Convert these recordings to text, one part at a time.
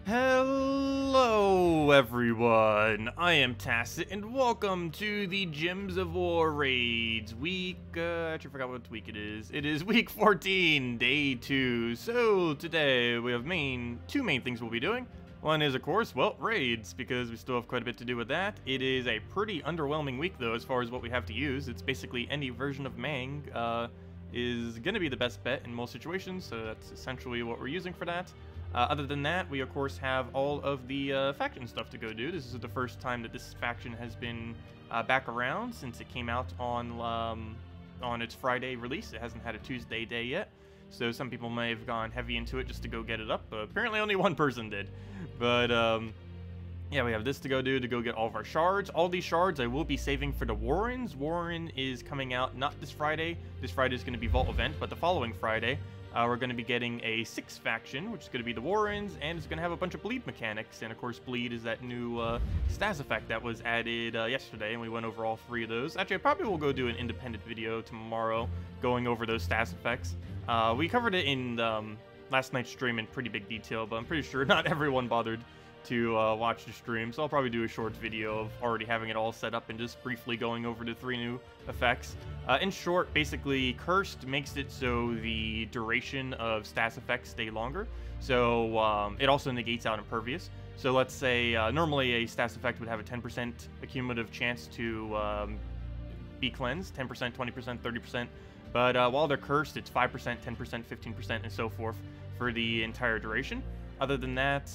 Hello everyone, I am Tacet and welcome to the Gems of War raids week, actually forgot what week it is. It is week 14, day 2. So today we have two main things we'll be doing. One is of course, well, raids, because we still have quite a bit to do with that. It is a pretty underwhelming week though as far as what we have to use. It's basically any version of Mang is going to be the best bet in most situations, so that's essentially what we're using for that. Other than that, we of course have all of the faction stuff to go do. This is the first time that this faction has been back around since it came out on its Friday release. It hasn't had a Tuesday day yet, so some people may have gone heavy into it just to go get it up. Apparently only one person did. But yeah, we have this to go do, to go get all of our shards. All these shards I will be saving for the Warrens. Warren is coming out not this Friday. This Friday is going to be Vault Event, but the following Friday. We're going to be getting a 6th faction, which is going to be the Warrens, and it's going to have a bunch of bleed mechanics. And of course, bleed is that new stats effect that was added yesterday, and we went over all 3 of those. Actually, I probably will go do an independent video tomorrow going over those stats effects. We covered it in last night's stream in pretty big detail, but I'm pretty sure not everyone bothered to watch the stream, so I'll probably do a short video of already having it all set up and just briefly going over the 3 new effects. In short, basically, Cursed makes it so the duration of stats effects stay longer, so it also negates out Impervious. So let's say normally a stats effect would have a 10% accumulative chance to be cleansed, 10%, 20%, 30%, but while they're cursed, it's 5%, 10%, 15%, and so forth for the entire duration. Other than that,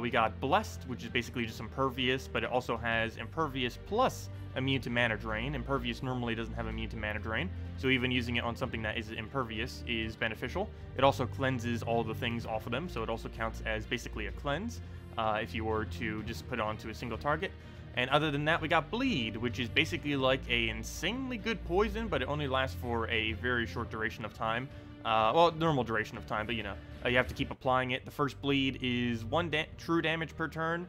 we got Blessed, which is basically just Impervious, but it also has Impervious plus Immune to Mana Drain. Impervious normally doesn't have Immune to Mana Drain, so even using it on something that is Impervious is beneficial. It also cleanses all the things off of them, so it also counts as basically a cleanse if you were to just put it onto a single target. And other than that, we got Bleed, which is basically like a insanely good poison, but it only lasts for a very short duration of time. Well, normal duration of time, but you know, you have to keep applying it. The first bleed is 1 true damage per turn,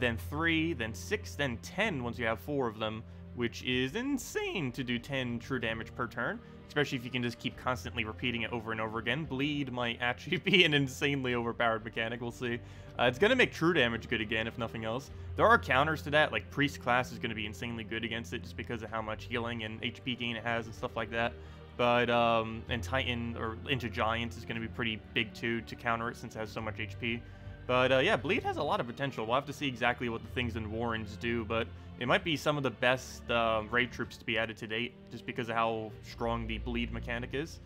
then 3, then 6, then 10 once you have 4 of them, which is insane to do 10 true damage per turn, especially if you can just keep constantly repeating it over and over again. Bleed might actually be an insanely overpowered mechanic, we'll see. It's going to make true damage good again, if nothing else. There are counters to that, like Priest class is going to be insanely good against it just because of how much healing and HP gain it has and stuff like that. But, and Titan, or into Giants is going to be pretty big too to counter it since it has so much HP. But, yeah, Bleed has a lot of potential. We'll have to see exactly what the things in Warrens do, but it might be some of the best raid troops to be added to date, just because of how strong the Bleed mechanic is.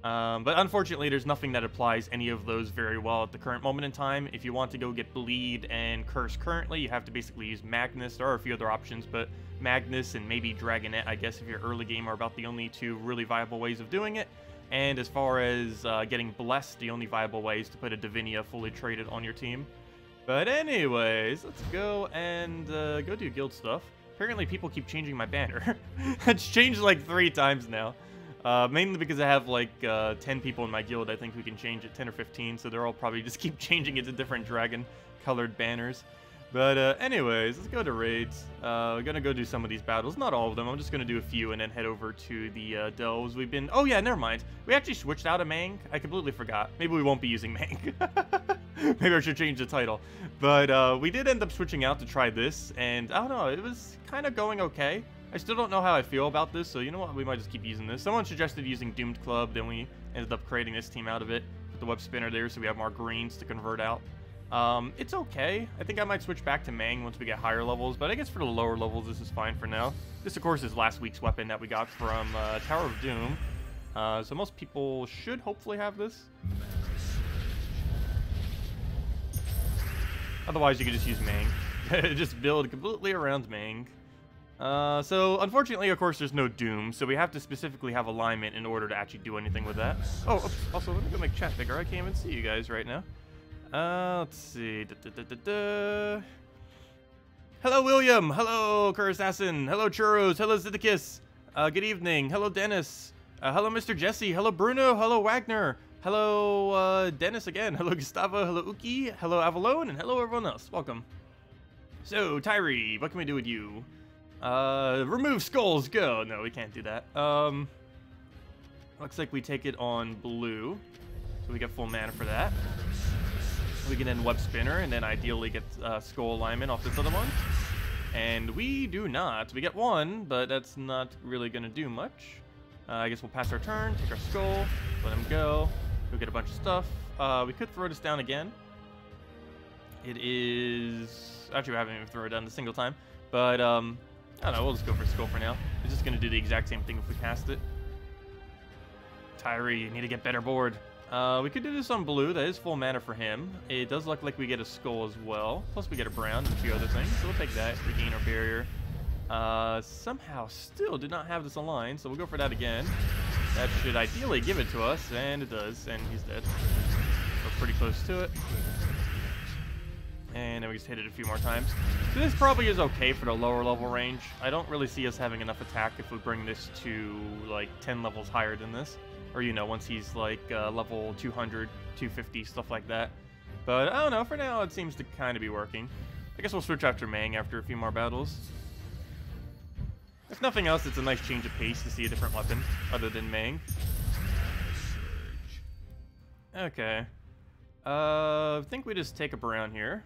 But unfortunately, there's nothing that applies any of those very well at the current moment in time. If you want to go get Bleed and Curse currently, you have to basically use Magnus. There are a few other options, but Magnus and maybe Dragonet, I guess, if you're early game, are about the only 2 really viable ways of doing it. And as far as getting Blessed, the only viable way is to put a Divinia fully traded on your team. But anyways, let's go and go do guild stuff. Apparently people keep changing my banner. It's changed like 3 times now. Mainly because I have like 10 people in my guild. I think we can change it, 10 or 15, so they're all probably just keep changing it to different dragon colored banners. But anyways, let's go to raids. We're gonna go do some of these battles, not all of them. I'm just gonna do a few and then head over to the delves. We've been, oh yeah, never mind. We actually switched out of Mang. I completely forgot. Maybe we won't be using Mang. Maybe I should change the title. But we did end up switching out to try this, and I don't know, it was kind of going okay. I still don't know how I feel about this, so you know what, we might just keep using this. Someone suggested using Doomed Club, then we ended up creating this team out of it. Put the web spinner there so we have more greens to convert out. It's okay. I think I might switch back to Mang once we get higher levels, but I guess for the lower levels this is fine for now. This of course is last week's weapon that we got from Tower of Doom. So most people should hopefully have this. Otherwise you could just use Mang. Just build completely around Mang. So unfortunately, of course, there's no Doom, so we have to specifically have alignment in order to actually do anything with that. Oh, oops, also, let me go make chat bigger. I can't even see you guys right now. Let's see. Hello, William. Hello, Assassin. Hello, Churros. Hello, Zeddicus. Good evening. Hello, Dennis. Hello, Mr. Jesse. Hello, Bruno. Hello, Wagner. Hello, Dennis again. Hello, Gustavo. Hello, Uki. Hello, Avalone. And hello, everyone else. Welcome. So, Tyree, what can we do with you? Remove skulls, go! No, we can't do that. Looks like we take it on blue. So we get full mana for that. We can then web spinner and then ideally get skull alignment off this other one. And we do not. We get one, but that's not really going to do much. I guess we'll pass our turn, take our skull, let him go get a bunch of stuff. We could throw this down again. It is... Actually, we haven't even thrown it down a single time. But, I don't know, we'll just go for skull for now. It's just going to do the exact same thing if we cast it. Tyree, you need to get better board. We could do this on blue. That is full mana for him. It does look like we get a skull as well. Plus we get a brown and a few other things. So we'll take that. Regain our barrier. Somehow still did not have this aligned. So we'll go for that again. That should ideally give it to us. And it does. And he's dead. We're pretty close to it. And then we just hit it a few more times. So this probably is okay for the lower level range. I don't really see us having enough attack if we bring this to like 10 levels higher than this. Or, you know, once he's like level 200, 250, stuff like that. But I don't know, for now it seems to kind of be working. I guess we'll switch after Mang after a few more battles. If nothing else, it's a nice change of pace to see a different weapon other than Mang. Okay. I think we just take a brown here.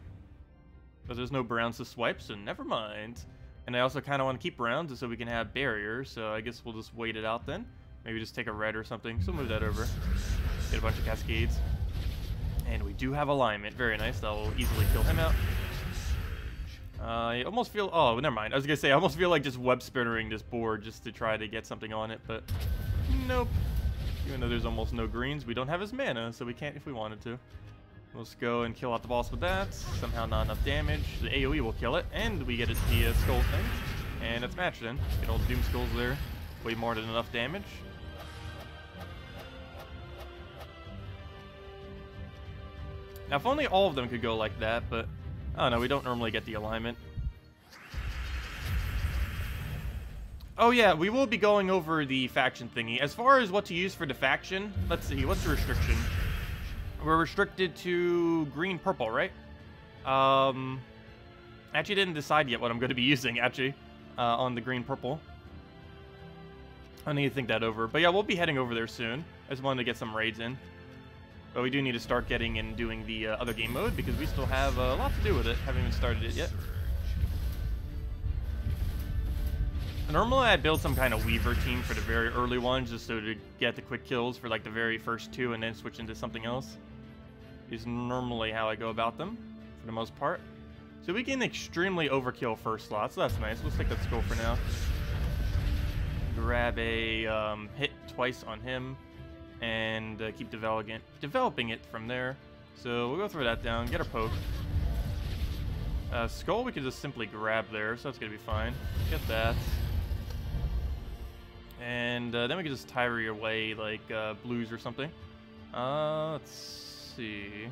But there's no browns to swipe, so never mind. And I also kind of want to keep browns so we can have barriers, so I guess we'll just wait it out then. Maybe just take a red or something. So move that over. Get a bunch of cascades. And we do have alignment. Very nice. That will easily kill him out. I almost feel... Oh, never mind. I was going to say, I almost feel like just web spinnering this board just to try to get something on it. But nope. Even though there's almost no greens, we don't have his mana. So we can't if we wanted to. We'll just go and kill out the boss with that. Somehow not enough damage. The AoE will kill it. And we get the skull thing. And it's matched then. Get all the Doom Skulls there. Way more than enough damage. Now, if only all of them could go like that, but I don't know, we don't normally get the alignment. Oh yeah, we will be going over the faction thingy. As far as what to use for the faction, let's see, what's the restriction? We're restricted to green-purple, right? Actually didn't decide yet what I'm going to be using, actually, on the green-purple. I need to think that over. But yeah, we'll be heading over there soon. I just wanted to get some raids in. But we do need to start getting and doing the other game mode because we still have a lot to do with it. Haven't even started it yet. Normally I build some kind of Weaver team for the very early ones just so to get the quick kills for like the very first two and then switch into something else. Is normally how I go about them for the most part. So we can extremely overkill first slot, so that's nice. Let's take that skull for now. Grab a hit twice on him. And keep developing it from there. So we'll go throw that down, get our poke. Skull we could just simply grab there, so that's gonna be fine. Get that. And then we can just Tyree away like blues or something. Let's see.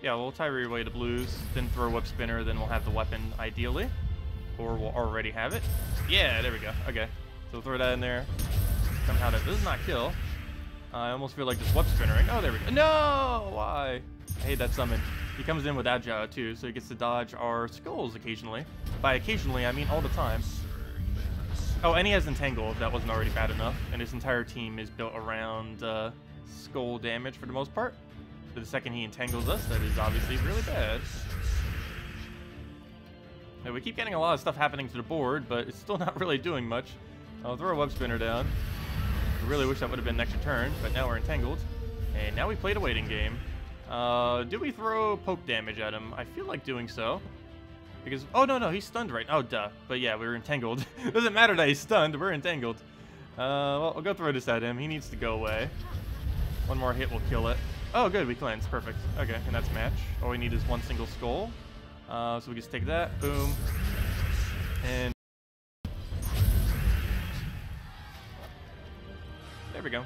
Yeah, we'll Tyree away to blues, then throw a web spinner, then we'll have the weapon ideally. Or we'll already have it. Yeah, there we go. Okay. So we'll throw that in there. Somehow that does not kill. I almost feel like just web spinnering. Oh, there we go. No! Why? I hate that summon. He comes in with Agile too, so he gets to dodge our skulls occasionally. By occasionally, I mean all the time. Oh, and he has Entangle, if that wasn't already bad enough. And his entire team is built around skull damage for the most part. So the second he entangles us, that is obviously really bad. Now, we keep getting a lot of stuff happening to the board, but it's still not really doing much. I'll throw a web spinner down. I really wish that would have been an extra turn, but now we're entangled. And now we played a waiting game. Do we throw poke damage at him? I feel like doing so. Because, oh no, he's stunned right now. Oh, duh. But yeah, we're entangled. Doesn't matter that he's stunned, we're entangled. Well, I'll go throw this at him. He needs to go away. One more hit will kill it. Oh, good, we cleanse. Perfect. Okay, and that's match. All we need is one single skull. So we just take that. Boom. And there we go.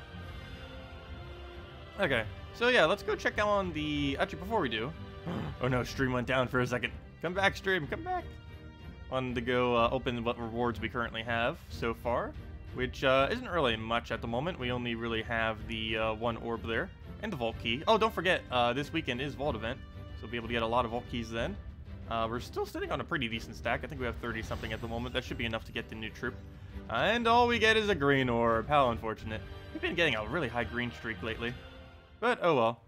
Okay, so yeah, let's go check out on the... Actually, before we do... Oh no, stream went down for a second. Come back, stream, come back. Wanted to go open what rewards we currently have so far, which isn't really much at the moment. We only really have the one orb there, and the vault key. Oh, don't forget, this weekend is vault event, so we'll be able to get a lot of vault keys then. We're still sitting on a pretty decent stack. I think we have 30-something at the moment. That should be enough to get the new troop. And all we get is a green orb. How unfortunate. We've been getting a really high green streak lately. But, oh well.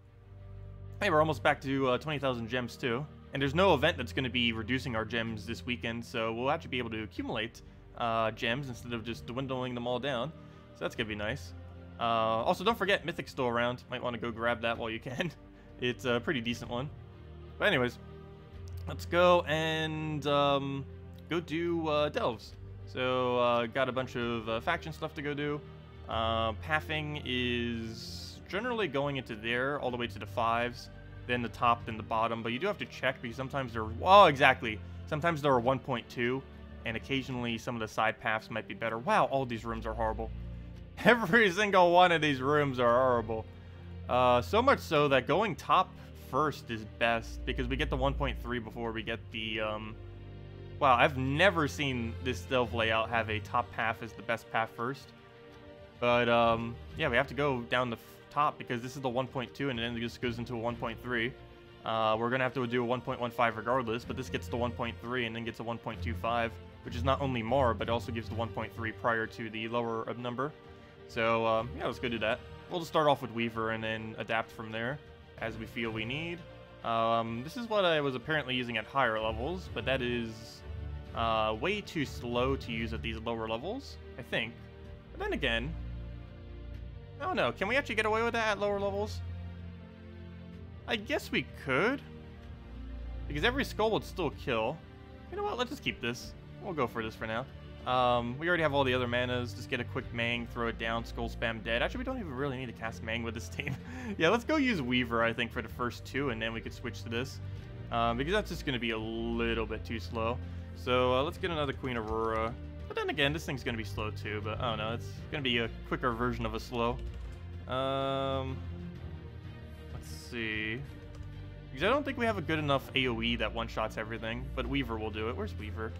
Hey, we're almost back to 20,000 gems too. And there's no event that's going to be reducing our gems this weekend, so we'll actually be able to accumulate gems instead of just dwindling them all down. So that's going to be nice. Also, don't forget, Mythic's still around. Might want to go grab that while you can. It's a pretty decent one. But anyways, let's go and go do delves. So, got a bunch of faction stuff to go do. Pathing is generally going into there, all the way to the 5s. Then the top, then the bottom, but you do have to check because sometimes they're, oh, exactly. Sometimes they're 1.2, and occasionally some of the side paths might be better. Wow, all these rooms are horrible. Every single one of these rooms are horrible. So much so that going top first is best because we get the 1.3 before we get the, wow, I've never seen this delve layout have a top path as the best path first. But, yeah, we have to go down the top because this is the 1.2 and then it just goes into a 1.3. We're gonna have to do a 1.15 regardless, but this gets the 1.3 and then gets a 1.25, which is not only more, but also gives the 1.3 prior to the lower number. So yeah, let's go do that. We'll just start off with Weaver and then adapt from there as we feel we need. This is what I was apparently using at higher levels, but that is way too slow to use at these lower levels, I think. But then again, I don't know. Can we actually get away with that at lower levels? I guess we could. Because every skull would still kill. You know what? Let's just keep this. We'll go for this for now. We already have all the other manas. Just get a quick Mang, throw it down, skull spam dead. Actually, we don't even really need to cast Mang with this team. Yeah, let's go use Weaver, I think, for the first 2, and then we could switch to this. Because that's just going to be a little bit too slow. So let's get another Queen Aurora. But then again, this thing's going to be slow too, but I don't know. It's going to be a quicker version of a slow. Let's see. Because I don't think we have a good enough AoE that one-shots everything, but Weaver will do it. Where's Weaver?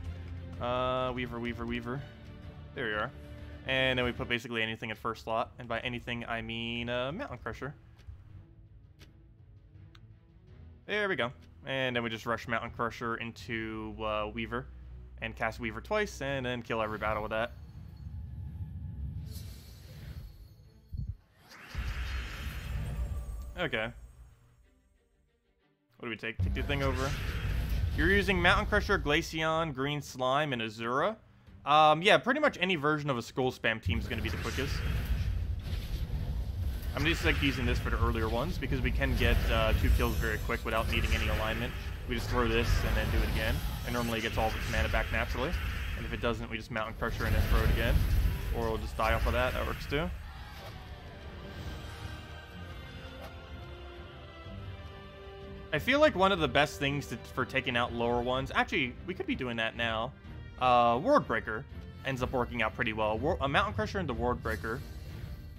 Weaver. There we are. And then we put basically anything at first slot. And by anything, I mean Mountain Crusher. There we go. And then we just rush Mountain Crusher into Weaver. And cast Weaver twice, and then kill every battle with that. Okay. What do we take? Take the thing over. You're using Mountain Crusher, Glaceon, Green Slime, and Azura. Yeah, pretty much any version of a Skull Spam team is going to be the quickest. I'm just like using this for the earlier ones because we can get 2 kills very quick without needing any alignment. We just throw this and then do it again. And normally it gets all of its mana back naturally. And if it doesn't, we just Mountain Crusher and then throw it again. Or we'll just die off of that. That works too. I feel like one of the best things for taking out lower ones... Actually, we could be doing that now. Ward Breaker ends up working out pretty well. A Mountain Crusher into Ward Breaker.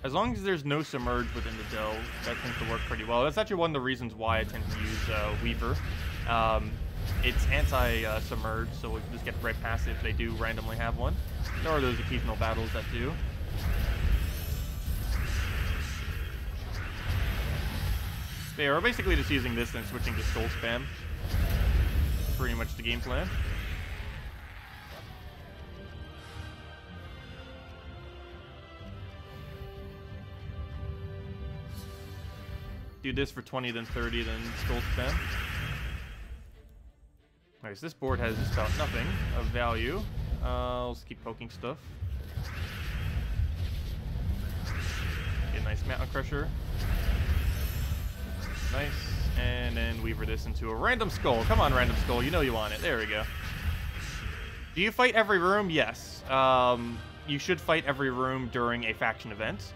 As long as there's no Submerge within the delve, that tends to work pretty well. That's actually one of the reasons why I tend to use Weaver. It's anti-submerge, so we can just get right past it if they do randomly have one. There are those occasional battles that do. So yeah, we're basically just using this and switching to Skull Spam. Pretty much the game plan. Do this for 20, then 30, then Skull Spam. Alright, so this board has just about nothing of value. I'll just keep poking stuff. Get a nice Mountain Crusher. Nice. And then Weaver this into a random skull. Come on, random skull. You know you want it. There we go. Do you fight every room? Yes. You should fight every room during a faction event.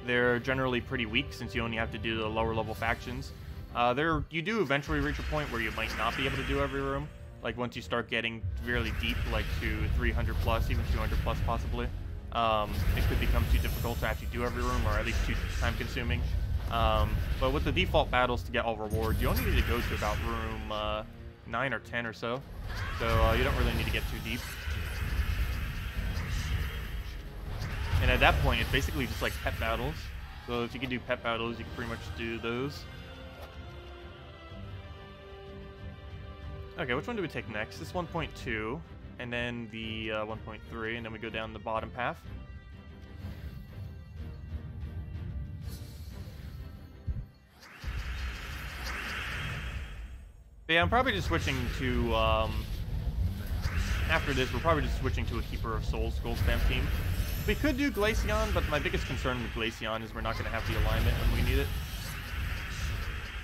They're generally pretty weak since you only have to do the lower level factions. You do eventually reach a point where you might not be able to do every room. Like once you start getting really deep, like to 300 plus, even 200 plus possibly. It could become too difficult to actually do every room, or at least too time consuming. But with the default battles to get all rewards, you only need to go to about room 9 or 10 or so. So you don't really need to get too deep. And at that point, it's basically just like pet battles. So if you can do pet battles, you can pretty much do those. Okay, which one do we take next? This 1.2, and then the 1.3, and then we go down the bottom path. But yeah, I'm probably just switching to, after this, we're probably just switching to a Keeper of Souls Skull Spam team. We could do Glaceon, but my biggest concern with Glaceon is we're not going to have the alignment when we need it.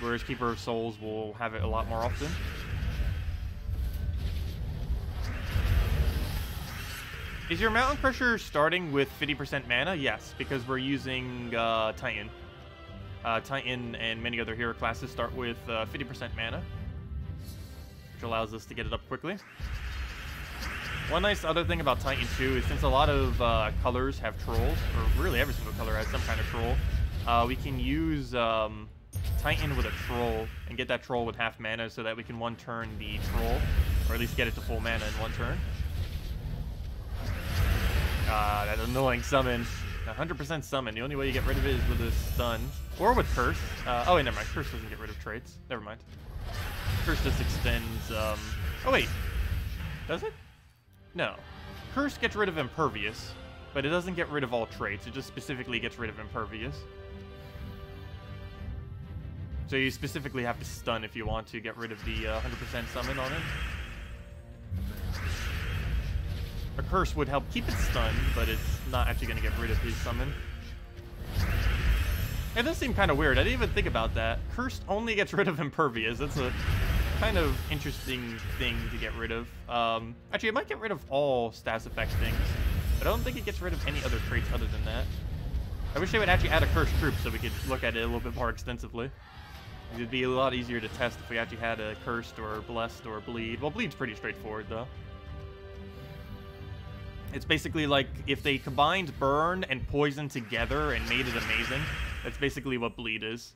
Whereas Keeper of Souls will have it a lot more often. Is your Mountain Crusher starting with 50% mana? Yes, because we're using Titan. Titan and many other hero classes start with 50% mana, which allows us to get it up quickly. One nice other thing about Titan too is since a lot of colors have trolls, or really every single color has some kind of troll, we can use Titan with a troll and get that troll with half mana so that we can one turn the troll, or at least get it to full mana in one turn. That annoying summon. 100% summon. The only way you get rid of it is with a stun. Or with Curse. Oh wait, never mind. Curse doesn't get rid of traits. Never mind. Curse just extends, oh wait. Does it? No. Curse gets rid of Impervious, but it doesn't get rid of all traits. It just specifically gets rid of Impervious. So you specifically have to stun if you want to get rid of the 100% summon on it. A Curse would help keep it stunned, but it's not actually going to get rid of his summon. It does seem kind of weird. I didn't even think about that. Cursed only gets rid of Impervious. That's a kind of interesting thing to get rid of. Actually, it might get rid of all stats effect things, but I don't think it gets rid of any other traits other than that. I wish they would actually add a Cursed troop so we could look at it a little bit more extensively. It would be a lot easier to test if we actually had a Cursed or Blessed or Bleed. Well, Bleed's pretty straightforward, though. It's basically like if they combined Burn and Poison together and made it amazing. That's basically what Bleed is.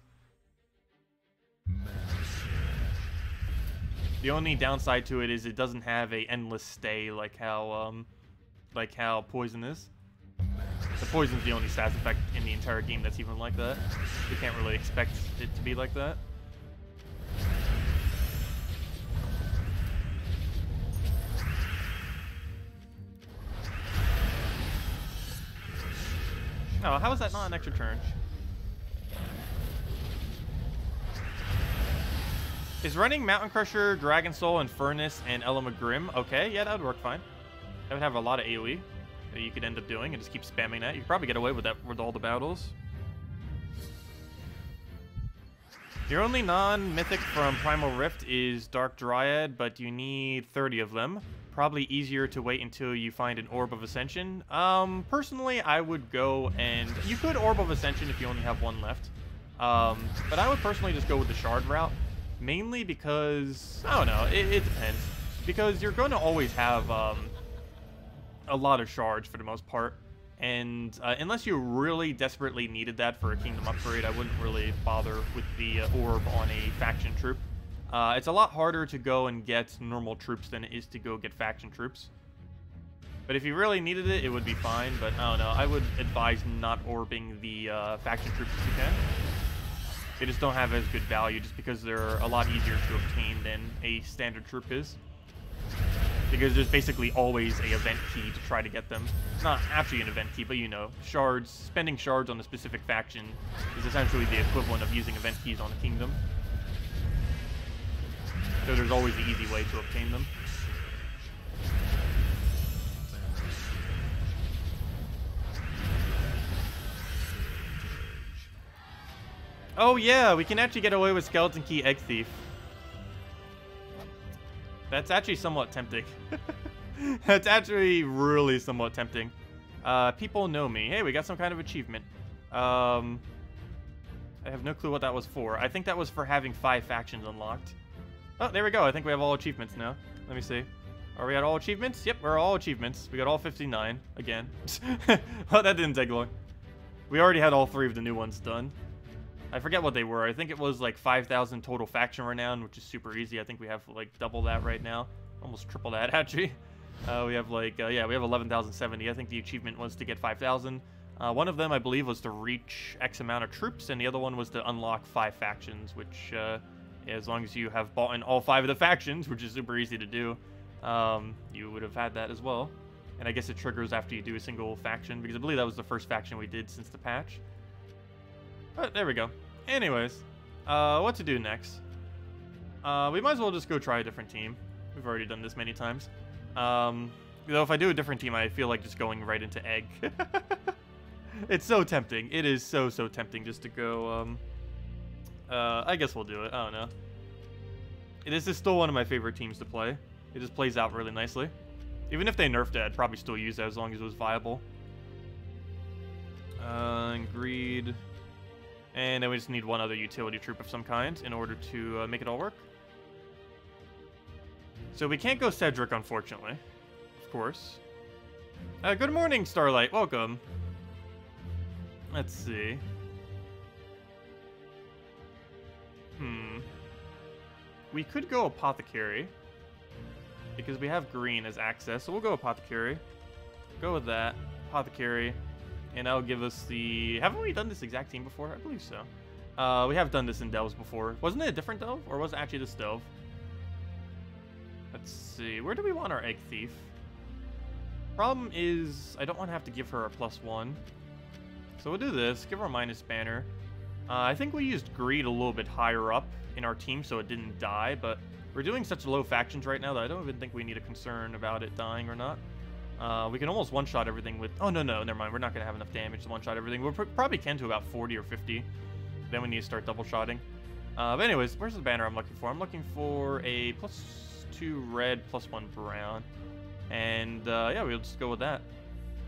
The only downside to it is it doesn't have a endless stay like how Poison is. The Poison's the only stats effect in the entire game that's even like that. You can't really expect it to be like that. Oh, how is that not an extra turn? Is running Mountain Crusher, Dragon Soul, and Furnace, and Element Grim okay? Yeah, that would work fine. That would have a lot of AoE that you could end up doing and just keep spamming that. You could probably get away with that with all the battles. Your only non-mythic from Primal Rift is Dark Dryad, but you need 30 of them. Probably easier to wait until you find an Orb of Ascension. Personally, I would go and... You could Orb of Ascension if you only have one left. But I would personally just go with the Shard route. Mainly because... I don't know, it depends. Because you're going to always have a lot of Shards for the most part. And unless you really desperately needed that for a Kingdom upgrade, I wouldn't really bother with the Orb on a faction troop. It's a lot harder to go and get normal troops than it is to go get faction troops. But if you really needed it, it would be fine. But I don't know, I would advise not orbing the faction troops if you can. They just don't have as good value just because they're a lot easier to obtain than a standard troop is. Because there's basically always a event key to try to get them. Not actually an event key, but you know, shards, spending shards on a specific faction is essentially the equivalent of using event keys on a kingdom. So there's always the easy way to obtain them. Oh yeah, we can actually get away with Skeleton Key Egg Thief. That's actually somewhat tempting. That's actually really somewhat tempting. People know me. Hey, we got some kind of achievement. I have no clue what that was for. I think that was for having 5 factions unlocked. Oh, there we go. I think we have all achievements now. Let me see. Are we at all achievements? Yep, we're all achievements. We got all 59 again. Well, that didn't take long. We already had all 3 of the new ones done. I forget what they were. I think it was like 5,000 total faction renown, which is super easy. I think we have like double that right now. Almost triple that, actually. We have like, yeah, we have 11,070. I think the achievement was to get 5,000. One of them, I believe, was to reach X amount of troops, and the other one was to unlock 5 factions, which, as long as you have bought in all 5 of the factions, which is super easy to do, you would have had that as well. And I guess it triggers after you do a single faction, because I believe that was the first faction we did since the patch. But there we go. Anyways, what to do next? We might as well just go try a different team. We've already done this many times. Though if I do a different team, I feel like just going right into egg. It's so tempting. It is so tempting just to go, I guess we'll do it. I don't know. This is still one of my favorite teams to play. It just plays out really nicely. Even if they nerfed it, I'd probably still use it as long as it was viable. And greed. And then we just need one other utility troop of some kind in order to make it all work. So we can't go Cedric, unfortunately. Of course. Good morning, Starlight. Welcome. Let's see. We could go Apothecary. Because we have green as access, so we'll go Apothecary. Go with that. Apothecary. And that'll give us the... Haven't we done this exact team before? I believe so. We have done this in delves before. Wasn't it a different delve? Or was it actually this delve? Let's see. Where do we want our Egg Thief? Problem is, I don't want to have to give her a +1. So we'll do this. Give her a minus banner. I think we used Greed a little bit higher up in our team so it didn't die, but we're doing such low factions right now that I don't even think we need a concern about it dying or not. We can almost one-shot everything with... Oh, no, never mind. We're not going to have enough damage to one-shot everything. We probably can to about 40 or 50. Then we need to start double-shotting. But anyways, where's the banner I'm looking for? I'm looking for a +2 red, +1 brown. And, yeah, we'll just go with that.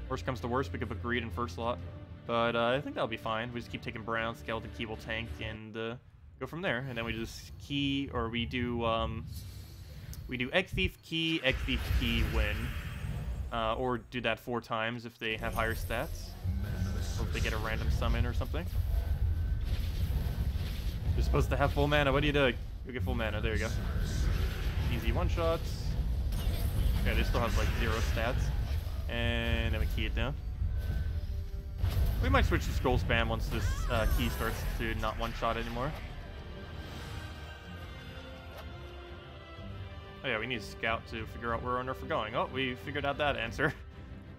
Worst comes to worst, we could put Greed in first slot. But I think that'll be fine. We just keep taking brown, Skeleton Key will tank, and go from there. And then we just key, or we do Egg Thief, Key, win. Or do that 4 times if they have higher stats. Or if they get a random summon or something. You're supposed to have full mana. What are you doing? You get full mana. There you go. Easy one-shots. Okay, they still have like 0 stats. And then we key it down. We might switch to scroll spam once this key starts to not one-shot anymore. Oh yeah, we need a scout to figure out where on earth we're going. Oh, we figured out that answer.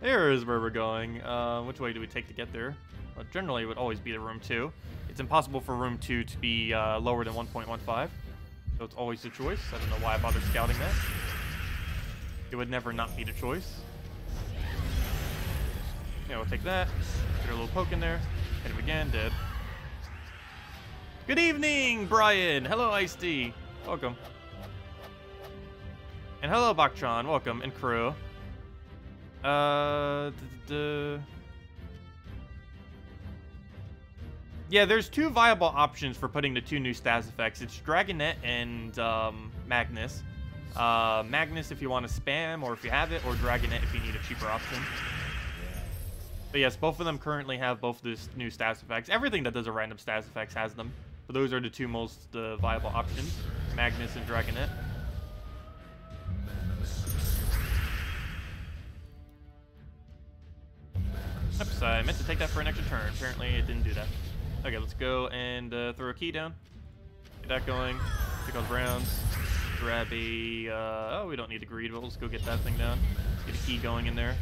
There is where we're going. Which way do we take to get there? Well, generally, it would always be the room 2. It's impossible for room 2 to be lower than 1.15. So it's always the choice. I don't know why I bothered scouting that. It would never not be the choice. Yeah, we'll take that. Get a little poke in there. Hit him again, dead. Good evening, Brian. Hello, Ice-D. Welcome. And hello, Bakchan. Welcome. And crew. Yeah, there's 2 viable options for putting the 2 new stats effects. It's Dragonet and Magnus. Magnus if you want to spam or if you have it, or Dragonet if you need a cheaper option. But yes, both of them currently have both the new stats effects. Everything that does a random stats effects has them. But those are the 2 most viable options. Magnus and Dragonet. Oops, I meant to take that for an extra turn. Apparently it didn't do that. Okay, let's go and throw a key down. Get that going. Pick all the browns. Grab a... oh, we don't need the greed, but we'll just go get that thing down. Get a key going in there.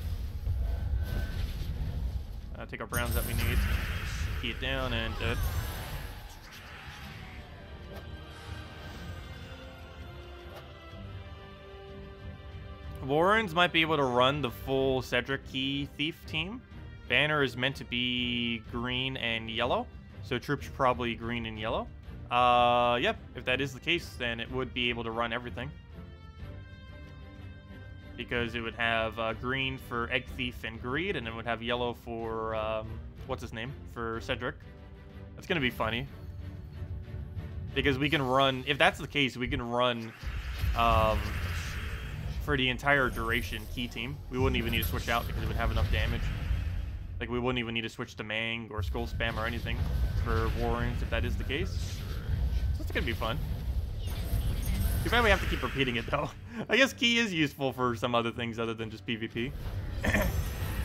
Take our browns that we need. Key it down and dead. Warrens might be able to run the full Cedric Key Thief team. Banner is meant to be green and yellow, so troops are probably green and yellow. Yep, if that is the case, then it would be able to run everything. Because it would have green for Egg Thief and Greed, and it would have yellow for, what's his name? For Cedric. That's going to be funny. Because we can run, if that's the case, we can run, for the entire duration Key team. We wouldn't even need to switch out because it would have enough damage. Like, we wouldn't even need to switch to Mang or Skull Spam or anything for Warrens if that is the case. So it's going to be fun. Too bad we have to keep repeating it, though. I guess Key is useful for some other things other than just PvP.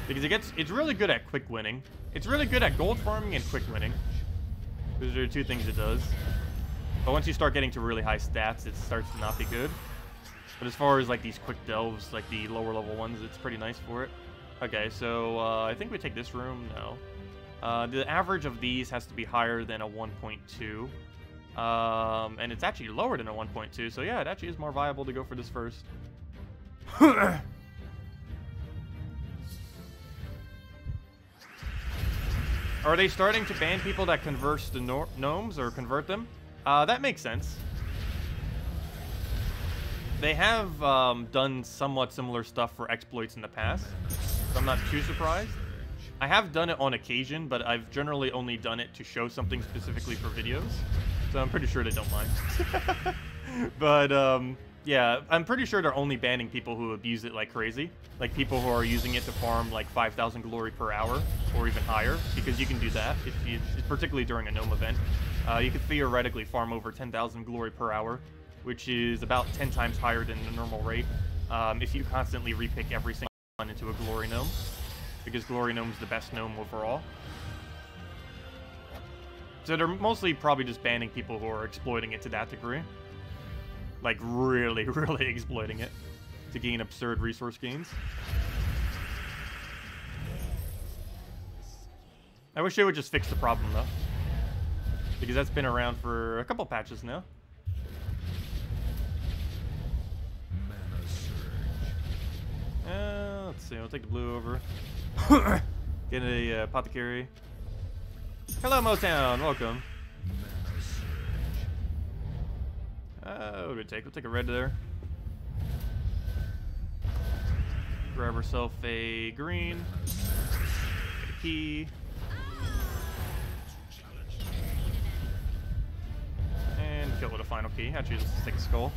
Because it's really good at quick winning. It's really good at gold farming and quick winning. Those are 2 things it does. But once you start getting to really high stats, it starts to not be good. But as far as like these quick delves, like the lower level ones, it's pretty nice for it. Okay, so I think we take this room. No. The average of these has to be higher than a 1.2. And it's actually lower than a 1.2, so yeah, it actually is more viable to go for this first. Are they starting to ban people that converse the gnomes or convert them? That makes sense. They have done somewhat similar stuff for exploits in the past, so I'm not too surprised. I have done it on occasion, but I've generally only done it to show something specifically for videos, so I'm pretty sure they don't mind. But yeah, I'm pretty sure they're only banning people who abuse it like crazy, like people who are using it to farm like 5,000 glory per hour or even higher, because you can do that if you, particularly during a gnome event. You could theoretically farm over 10,000 glory per hour, which is about 10 times higher than the normal rate, if you constantly repick every single one into a glory gnome, because glory gnome is the best gnome overall. So they're mostly probably just banning people who are exploiting it to that degree. Like really, really exploiting it to gain absurd resource gains. I wish they would just fix the problem though, because that's been around for a couple patches now. Let's see, we'll take the blue over. Get a apothecary. Hello, Motown, welcome. What do we take? We'll take a red there. Grab ourselves a green. Get a key. And kill with a final key. Actually, just a 6 skull.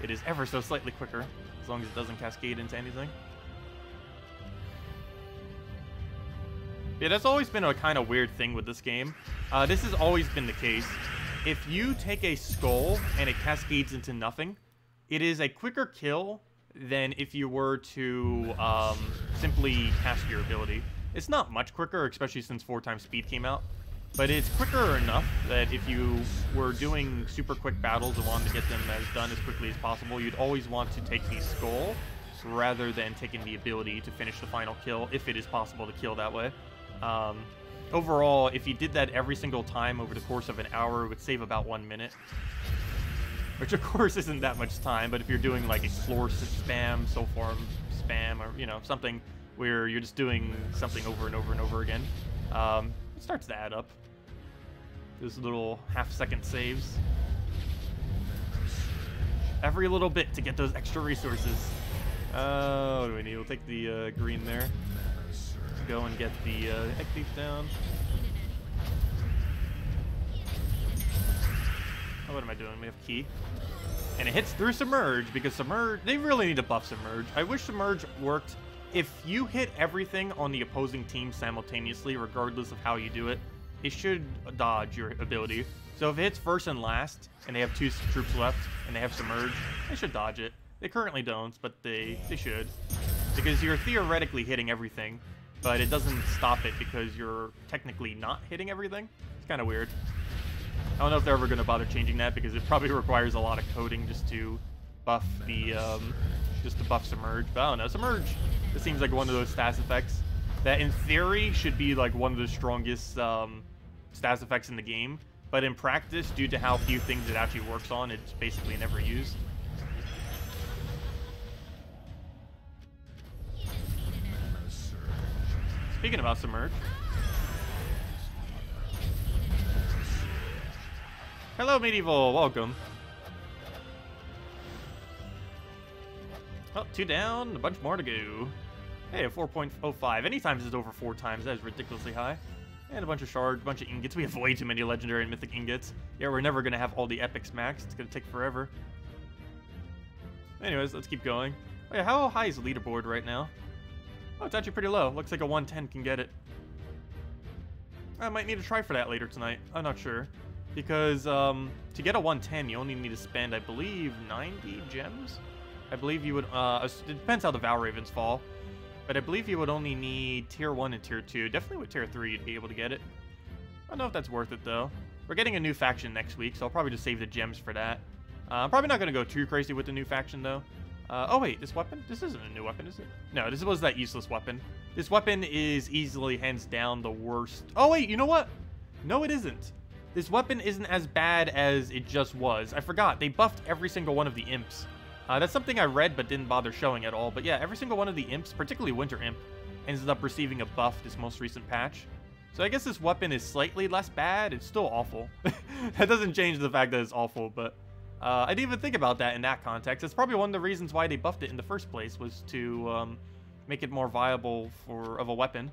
It is ever so slightly quicker, as long as it doesn't cascade into anything. Yeah, that's always been a kind of weird thing with this game. This has always been the case. If you take a skull and it cascades into nothing, it is a quicker kill than if you were to simply cast your ability. It's not much quicker, especially since 4x speed came out, but it's quicker enough that if you were doing super quick battles and wanted to get them as done as quickly as possible, you'd always want to take the skull rather than taking the ability to finish the final kill, if it is possible to kill that way. Overall, if you did that every single time over the course of an hour, it would save about 1 minute. Which, of course, isn't that much time, but if you're doing, like, explore spam, soul farm spam, or, you know, something where you're just doing something over and over and over again, it starts to add up. Those little half-second saves. Every little bit to get those extra resources. What do we need? We'll take the green there. Go and get the egg thief down. Oh, what am I doing? We have key. And it hits through Submerge, because Submerge, they really need to buff Submerge. I wish Submerge worked if you hit everything on the opposing team simultaneously, regardless of how you do it. It should dodge your ability. So if it hits first and last, and they have 2 troops left, and they have Submerge, they should dodge it. They currently don't, but they should. Because you're theoretically hitting everything, but it doesn't stop it because you're technically not hitting everything. It's kind of weird. I don't know if they're ever going to bother changing that, because it probably requires a lot of coding just to buff the, Submerge. But I don't know, Submerge, it seems like one of those stats effects that in theory should be like one of the strongest stats effects in the game, but in practice, due to how few things it actually works on, it's basically never used. Speaking about Submerge. Hello, Medieval. Welcome. Oh, 2 down. A bunch more to go. Hey, a 4.05. Anytime this is over 4 times, that is ridiculously high. And a bunch of shards, a bunch of ingots. We have way too many legendary and mythic ingots. Yeah, we're never going to have all the epics maxed. It's going to take forever. Anyways, let's keep going. Oh, yeah, how high is the leaderboard right now? Oh, it's actually pretty low. Looks like a 110 can get it. I might need to try for that later tonight. I'm not sure. Because to get a 110, you only need to spend, I believe, 90 gems? I believe you would, it depends how the Val Ravens fall. But I believe you would only need tier 1 and tier 2. Definitely with tier 3, you'd be able to get it. I don't know if that's worth it, though. We're getting a new faction next week, so I'll probably just save the gems for that. I'm probably not going to go too crazy with the new faction, though. Oh wait, this weapon? This isn't a new weapon, is it? No, this was that useless weapon. This weapon is easily, hands down, the worst. Oh wait, you know what? No, it isn't. this weapon isn't as bad as it just was. I forgot, they buffed every single one of the imps. That's something I read but didn't bother showing at all. But yeah, every single one of the imps, particularly Winter Imp, ended up receiving a buff this most recent patch. So I guess this weapon is slightly less bad. It's still awful. That doesn't change the fact that it's awful, but I didn't even think about that in that context. It's probably one of the reasons why they buffed it in the first place, was to make it more viable of a weapon.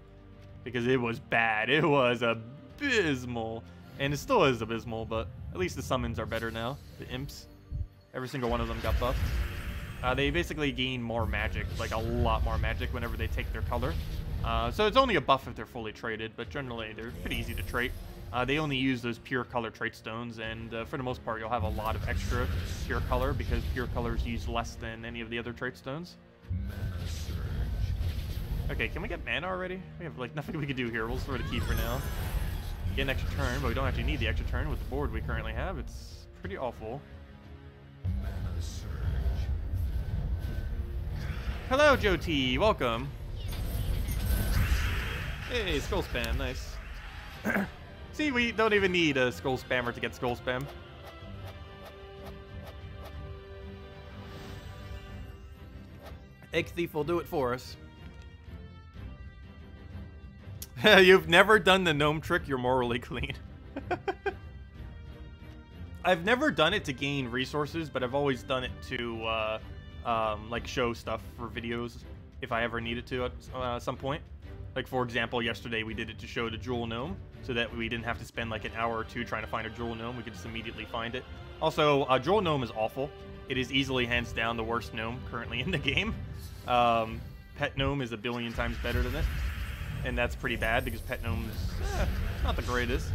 Because it was bad. It was abysmal. And it still is abysmal, but at least the summons are better now. The imps. Every single one of them got buffed. They basically gain more magic, like a lot more magic whenever they take their color. So it's only a buff if they're fully traded, but generally they're pretty easy to trait. They only use those pure color trait stones, and for the most part you'll have a lot of extra pure color because pure colors use less than any of the other trait stones. Okay, can we get mana already? We have like nothing we can do here. We'll throw the key for now. Get an extra turn, but we don't actually need the extra turn with the board we currently have. It's pretty awful. Hello, Joe T. Welcome. Hey, skull spam. Nice. See, we don't even need a skull spammer to get skull spam. Egg Thief will do it for us. You've never done the gnome trick, you're morally clean. I've never done it to gain resources, but I've always done it to like show stuff for videos if I ever needed to at some point. Like for example, yesterday we did it to show the jewel gnome, so that we didn't have to spend like an hour or two trying to find a jewel gnome. We could just immediately find it. Also, jewel gnome is awful. It is easily, hands down, the worst gnome currently in the game. Pet gnome is a billion times better than it. And that's pretty bad because pet gnomes, not the greatest.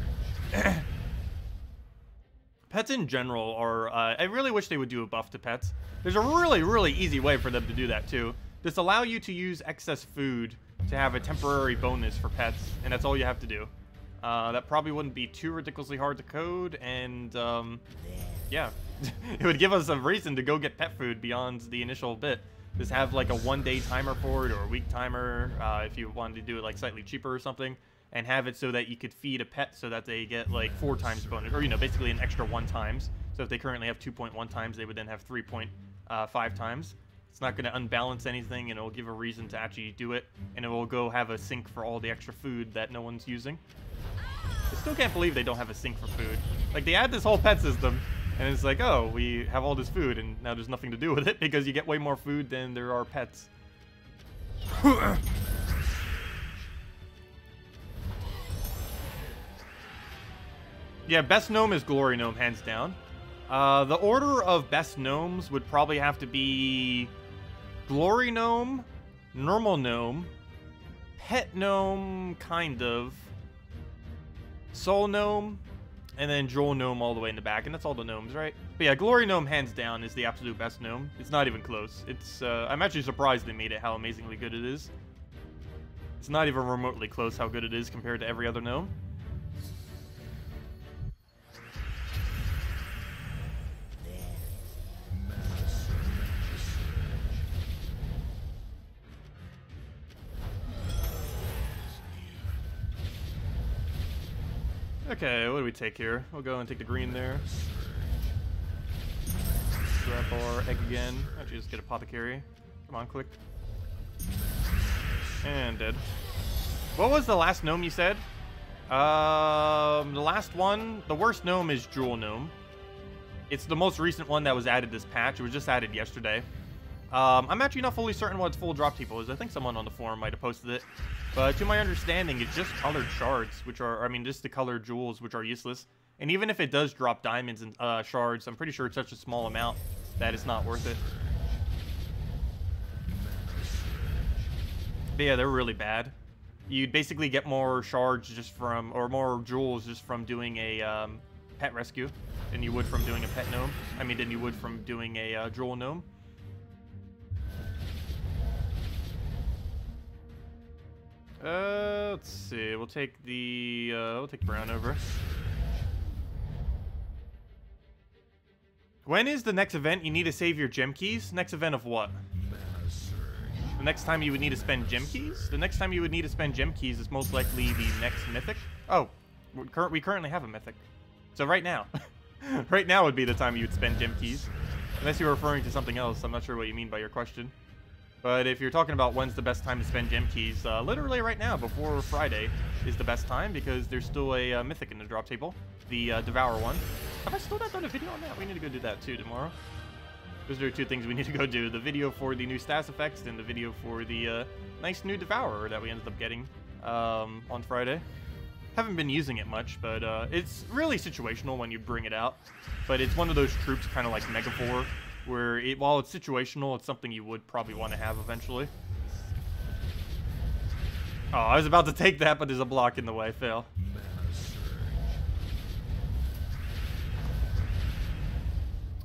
Pets in general are, I really wish they would do a buff to pets. There's a really easy way for them to do that too. Just allow you to use excess food to have a temporary bonus for pets, and that's all you have to do. That probably wouldn't be too ridiculously hard to code, and yeah. It would give us a reason to go get pet food beyond the initial bit. Just have like a one-day timer for it, or a week timer, if you wanted to do it like slightly cheaper or something, and have it so that you could feed a pet so that they get like 4 times bonus, or you know, basically an extra 1 times. So if they currently have 2.1 times, they would then have 3.5 times. It's not going to unbalance anything, and it will give a reason to actually do it, and it will go have a sink for all the extra food that no one's using. I still can't believe they don't have a sink for food. Like, they add this whole pet system, and it's like, oh, we have all this food, and now there's nothing to do with it because you get way more food than there are pets. Yeah, best gnome is Glory Gnome, hands down. The order of best gnomes would probably have to be Glory Gnome, Normal Gnome, Pet Gnome, kind of, Soul Gnome, and then Jewel Gnome all the way in the back, and that's all the gnomes, right? But yeah, Glory Gnome, hands down, is the absolute best gnome. It's not even close. It's, I'm actually surprised they made it how amazingly good it is. It's not even remotely close how good it is compared to every other gnome. Okay, what do we take here? We'll go and take the green there. Grab our egg again. Actually, just get Apothecary. Come on, click. And dead. What was the last gnome you said? The last one, the worst gnome is Jewel Gnome. It's the most recent one that was added this patch. It was just added yesterday. I'm actually not fully certain what its full drop typo is. I think someone on the forum might have posted it. But to my understanding, it's just colored shards, which are, I mean, just the colored jewels, which are useless. And even if it does drop diamonds and shards, I'm pretty sure it's such a small amount that it's not worth it. But yeah, they're really bad. You'd basically get more shards just from, or more jewels just from doing a pet rescue than you would from doing a pet gnome. I mean, than you would from doing a jewel gnome. Let's see. We'll take the brown over. When is the next event you need to save your gem keys? Next event of what? The next time you would need to spend gem keys? The next time you would need to spend gem keys is most likely the next mythic. Oh, we currently have a mythic. So right now. Right now would be the time you would spend gem keys. Unless you're referring to something else. I'm not sure what you mean by your question. But if you're talking about when's the best time to spend gem keys, literally right now, before Friday, is the best time because there's still a mythic in the drop table. The Devour one. Have I still not done a video on that? We need to go do that too tomorrow. Those are 2 things we need to go do. The video for the new stats effects and the video for the nice new Devourer that we ended up getting on Friday. Haven't been using it much, but it's really situational when you bring it out. But it's one of those troops kind of like Megavore, where while it's situational, it's something you would probably want to have eventually. Oh, I was about to take that, but there's a block in the way. Fail.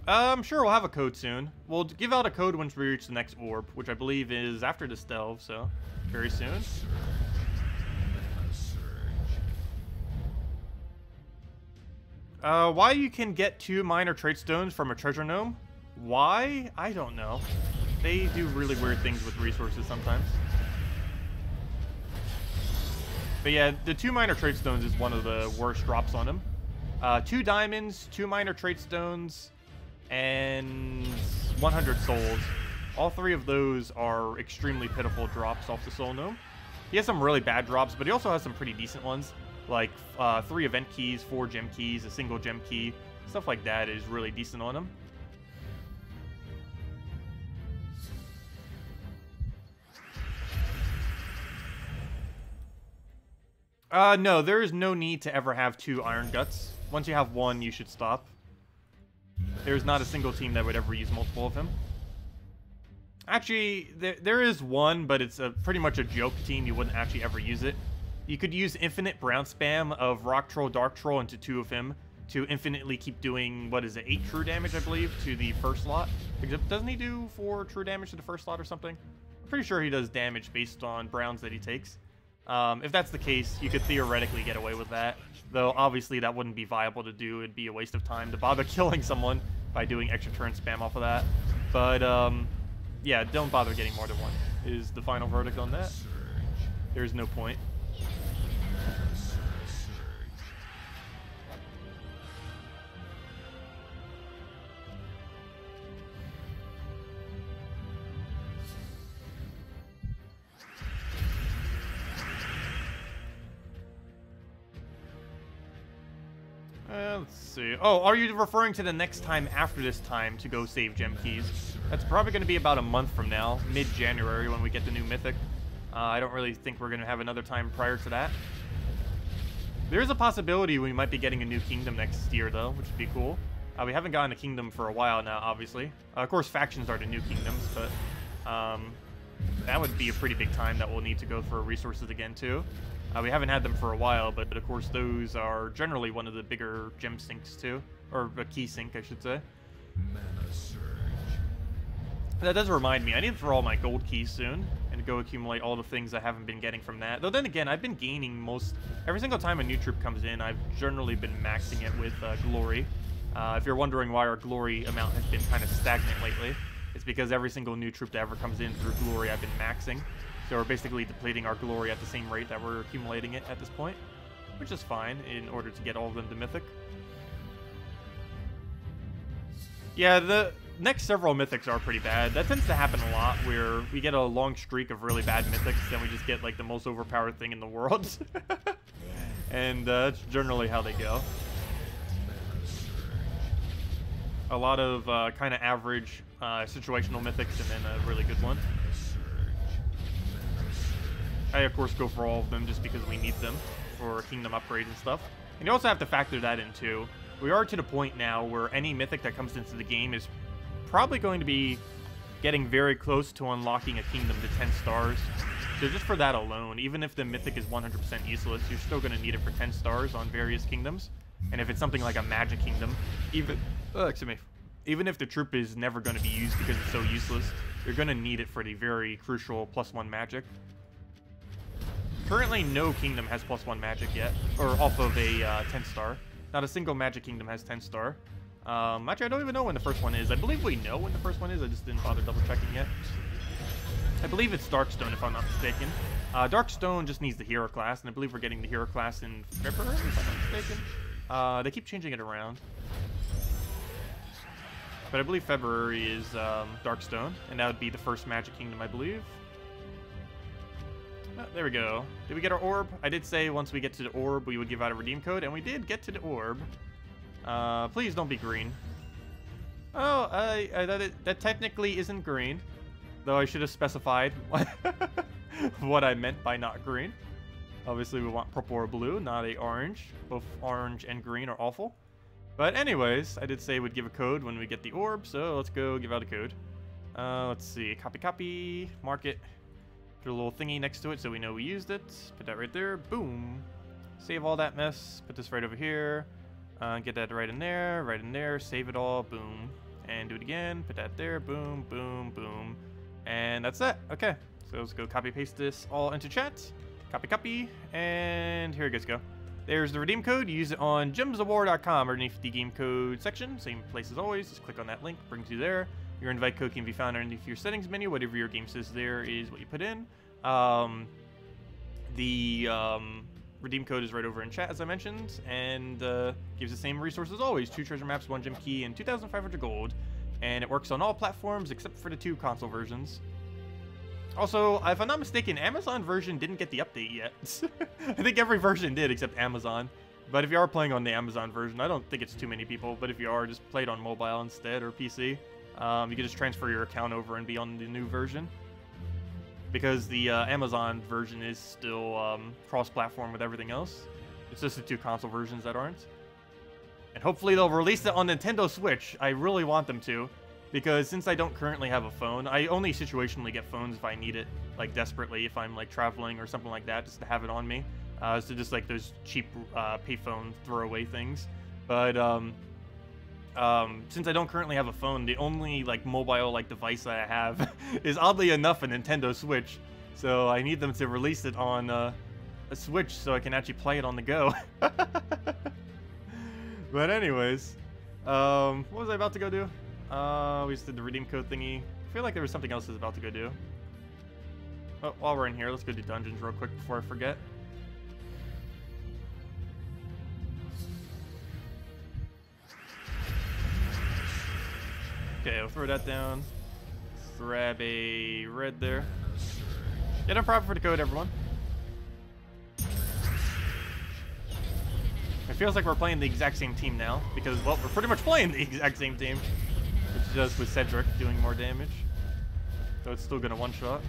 I'm sure we'll have a code soon. We'll give out a code once we reach the next orb, which I believe is after this delve, so very soon. Why you can get 2 minor trait stones from a treasure gnome? Why? I don't know. They do really weird things with resources sometimes. But yeah, the 2 minor trait stones is one of the worst drops on them. 2 diamonds, 2 minor trait stones, and 100 souls. All 3 of those are extremely pitiful drops off the soul gnome. He has some really bad drops, but he also has some pretty decent ones. Like 3 event keys, 4 gem keys, a single gem key. Stuff like that is really decent on him. No, there is no need to ever have 2 Iron Guts. Once you have 1, you should stop. There's not a single team that would ever use multiple of him. Actually, there is one, but it's pretty much a joke team. You wouldn't actually ever use it. You could use infinite brown spam of Rock Troll, Dark Troll into 2 of him to infinitely keep doing, what is it, 8 true damage, I believe, to the first slot. Doesn't he do 4 true damage to the first slot or something? I'm pretty sure he does damage based on browns that he takes. If that's the case, you could theoretically get away with that. Though, obviously, that wouldn't be viable to do. It'd be a waste of time to bother killing someone by doing extra turn spam off of that. But, yeah, don't bother getting more than 1, is the final verdict on that. There's no point. Let's see. Oh, are you referring to the next time after this time to go save gem keys? That's probably going to be about a month from now, mid-January, when we get the new mythic. I don't really think we're going to have another time prior to that. There's a possibility we might be getting a new kingdom next year, though, which would be cool. We haven't gotten a kingdom for a while now, obviously. Of course, factions are the new kingdoms, but that would be a pretty big time that we'll need to go for resources again, too. We haven't had them for a while, but of course those are generally one of the bigger gem sinks too. Or a key sink, I should say. That does remind me, I need to throw all my gold keys soon and go accumulate all the things I haven't been getting from that. Though then again, I've been gaining every single time a new troop comes in, I've generally been maxing it with glory. If you're wondering why our glory amount has been kind of stagnant lately, it's because every single new troop that ever comes in through glory I've been maxing. So we're basically depleting our glory at the same rate that we're accumulating it at this point, which is fine in order to get all of them to mythic. Yeah, the next several mythics are pretty bad. That tends to happen a lot, where we get a long streak of really bad mythics, then we just get like the most overpowered thing in the world. And that's generally how they go. A lot of kind of average situational mythics and then a really good one. I, of course, go for all of them just because we need them for kingdom upgrades and stuff. And you also have to factor that in, too. We are to the point now where any mythic that comes into the game is probably going to be getting very close to unlocking a kingdom to 10 stars. So just for that alone, even if the mythic is 100% useless, you're still going to need it for 10 stars on various kingdoms. And if it's something like a magic kingdom, even if the troop is never going to be used because it's so useless, you're going to need it for the very crucial +1 magic. Currently, no kingdom has +1 magic yet, or off of a 10 star. Not a single magic kingdom has 10 star. Actually, I don't even know when the first one is. I believe we know when the first one is. I just didn't bother double checking yet. I believe it's Darkstone, if I'm not mistaken. Darkstone just needs the hero class, and I believe we're getting the hero class in February, if I'm not mistaken. They keep changing it around. But I believe February is Darkstone, and that would be the first Magic Kingdom, I believe. Oh, there we go. Did we get our orb? I did say once we get to the orb, we would give out a redeem code, and we did get to the orb. Please don't be green. Oh, that technically isn't green, though I should have specified what I meant by not green. Obviously, we want purple or blue, not a orange. Both orange and green are awful. But anyways, I did say we'd give a code when we get the orb, so let's go give out a code. Let's see, copy, mark it. Put a little thingy next to it so we know we used it. Put that right there, boom. Save all that mess, put this right over here. Get that right in there, save it all, boom. And do it again, put that there, boom, boom, boom. And that's that, okay. So let's go copy paste this all into chat. Copy, and here you guys go. There's the redeem code. You use it on gemsofwar.com underneath the game code section. Same place as always. Just click on that link, brings you there. Your invite code can be found underneath your settings menu. Whatever your game says there is what you put in. The redeem code is right over in chat, as I mentioned, and gives the same resources as always. 2 treasure maps, 1 gem key, and 2,500 gold. And it works on all platforms except for the 2 console versions. Also, if I'm not mistaken, Amazon version didn't get the update yet. I think every version did except Amazon. But if you are playing on the Amazon version, I don't think it's too many people, but if you are, just play it on mobile instead or PC. You can just transfer your account over and be on the new version. Because the Amazon version is still cross-platform with everything else. It's just the 2 console versions that aren't. And hopefully they'll release it on Nintendo Switch. I really want them to. Because since I don't currently have a phone, I only situationally get phones if I need it, like desperately, if I'm like traveling or something like that, just to have it on me. So just like those cheap payphone throwaway things. But since I don't currently have a phone, the only like mobile like device that I have is oddly enough a Nintendo Switch. So I need them to release it on a Switch so I can actually play it on the go. But anyways, what was I about to go do? We just did the redeem code thingy. I feel like there was something else I was about to go do. Oh, while we're in here, let's go do dungeons real quick before I forget. Okay, I'll throw that down. Grab a red there. Yeah, no problem for the code, everyone. It feels like we're playing the exact same team now, because, well, we're pretty much playing the exact same team. It's just with Cedric doing more damage. So it's still gonna one-shot.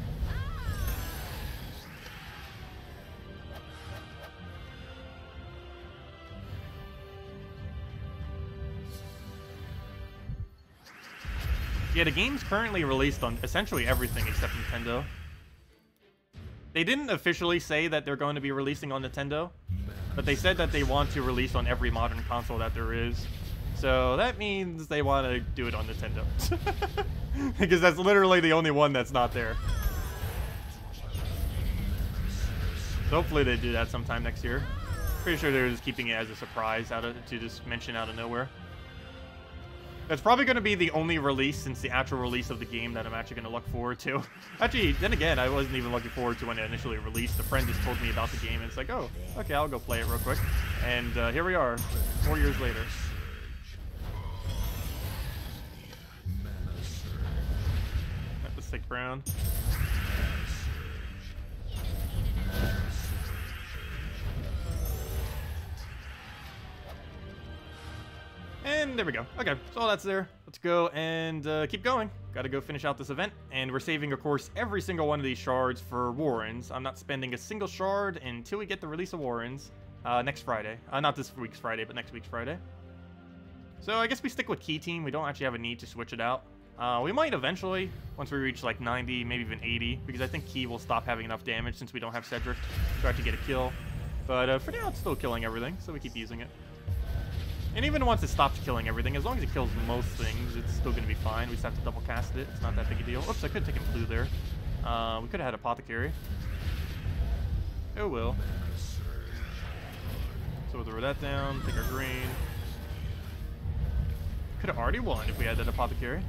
Yeah, the game's currently released on essentially everything except Nintendo. They didn't officially say that they're going to be releasing on Nintendo, but they said that they want to release on every modern console that there is. So that means they want to do it on Nintendo. Because that's literally the only one that's not there. So hopefully they do that sometime next year. Pretty sure they're just keeping it as a surprise to just mention out of nowhere. That's probably going to be the only release since the actual release of the game that I'm actually going to look forward to. Actually, then again, I wasn't even looking forward to when it initially released. A friend just told me about the game, and it's like, oh, okay, I'll go play it real quick. And here we are, 4 years later. Let's take brown. And there we go. Okay, so all that's there. Let's go and keep going. Gotta go finish out this event. And we're saving, of course, every single one of these shards for Warrens. I'm not spending a single shard until we get the release of Warrens next Friday. Not this week's Friday, but next week's Friday. So I guess we stick with Key Team. We don't actually have a need to switch it out. We might eventually, once we reach like 90, maybe even 80, because I think Key will stop having enough damage since we don't have Cedric to actually get a kill. But for now, it's still killing everything, so we keep using it. And even once it stops killing everything, as long as it kills most things, it's still going to be fine. We just have to double cast it. It's not that big a deal. Oops, I could have taken blue there. We could have had Apothecary. Oh well. So we'll throw that down, take our green. Could have already won if we had that Apothecary.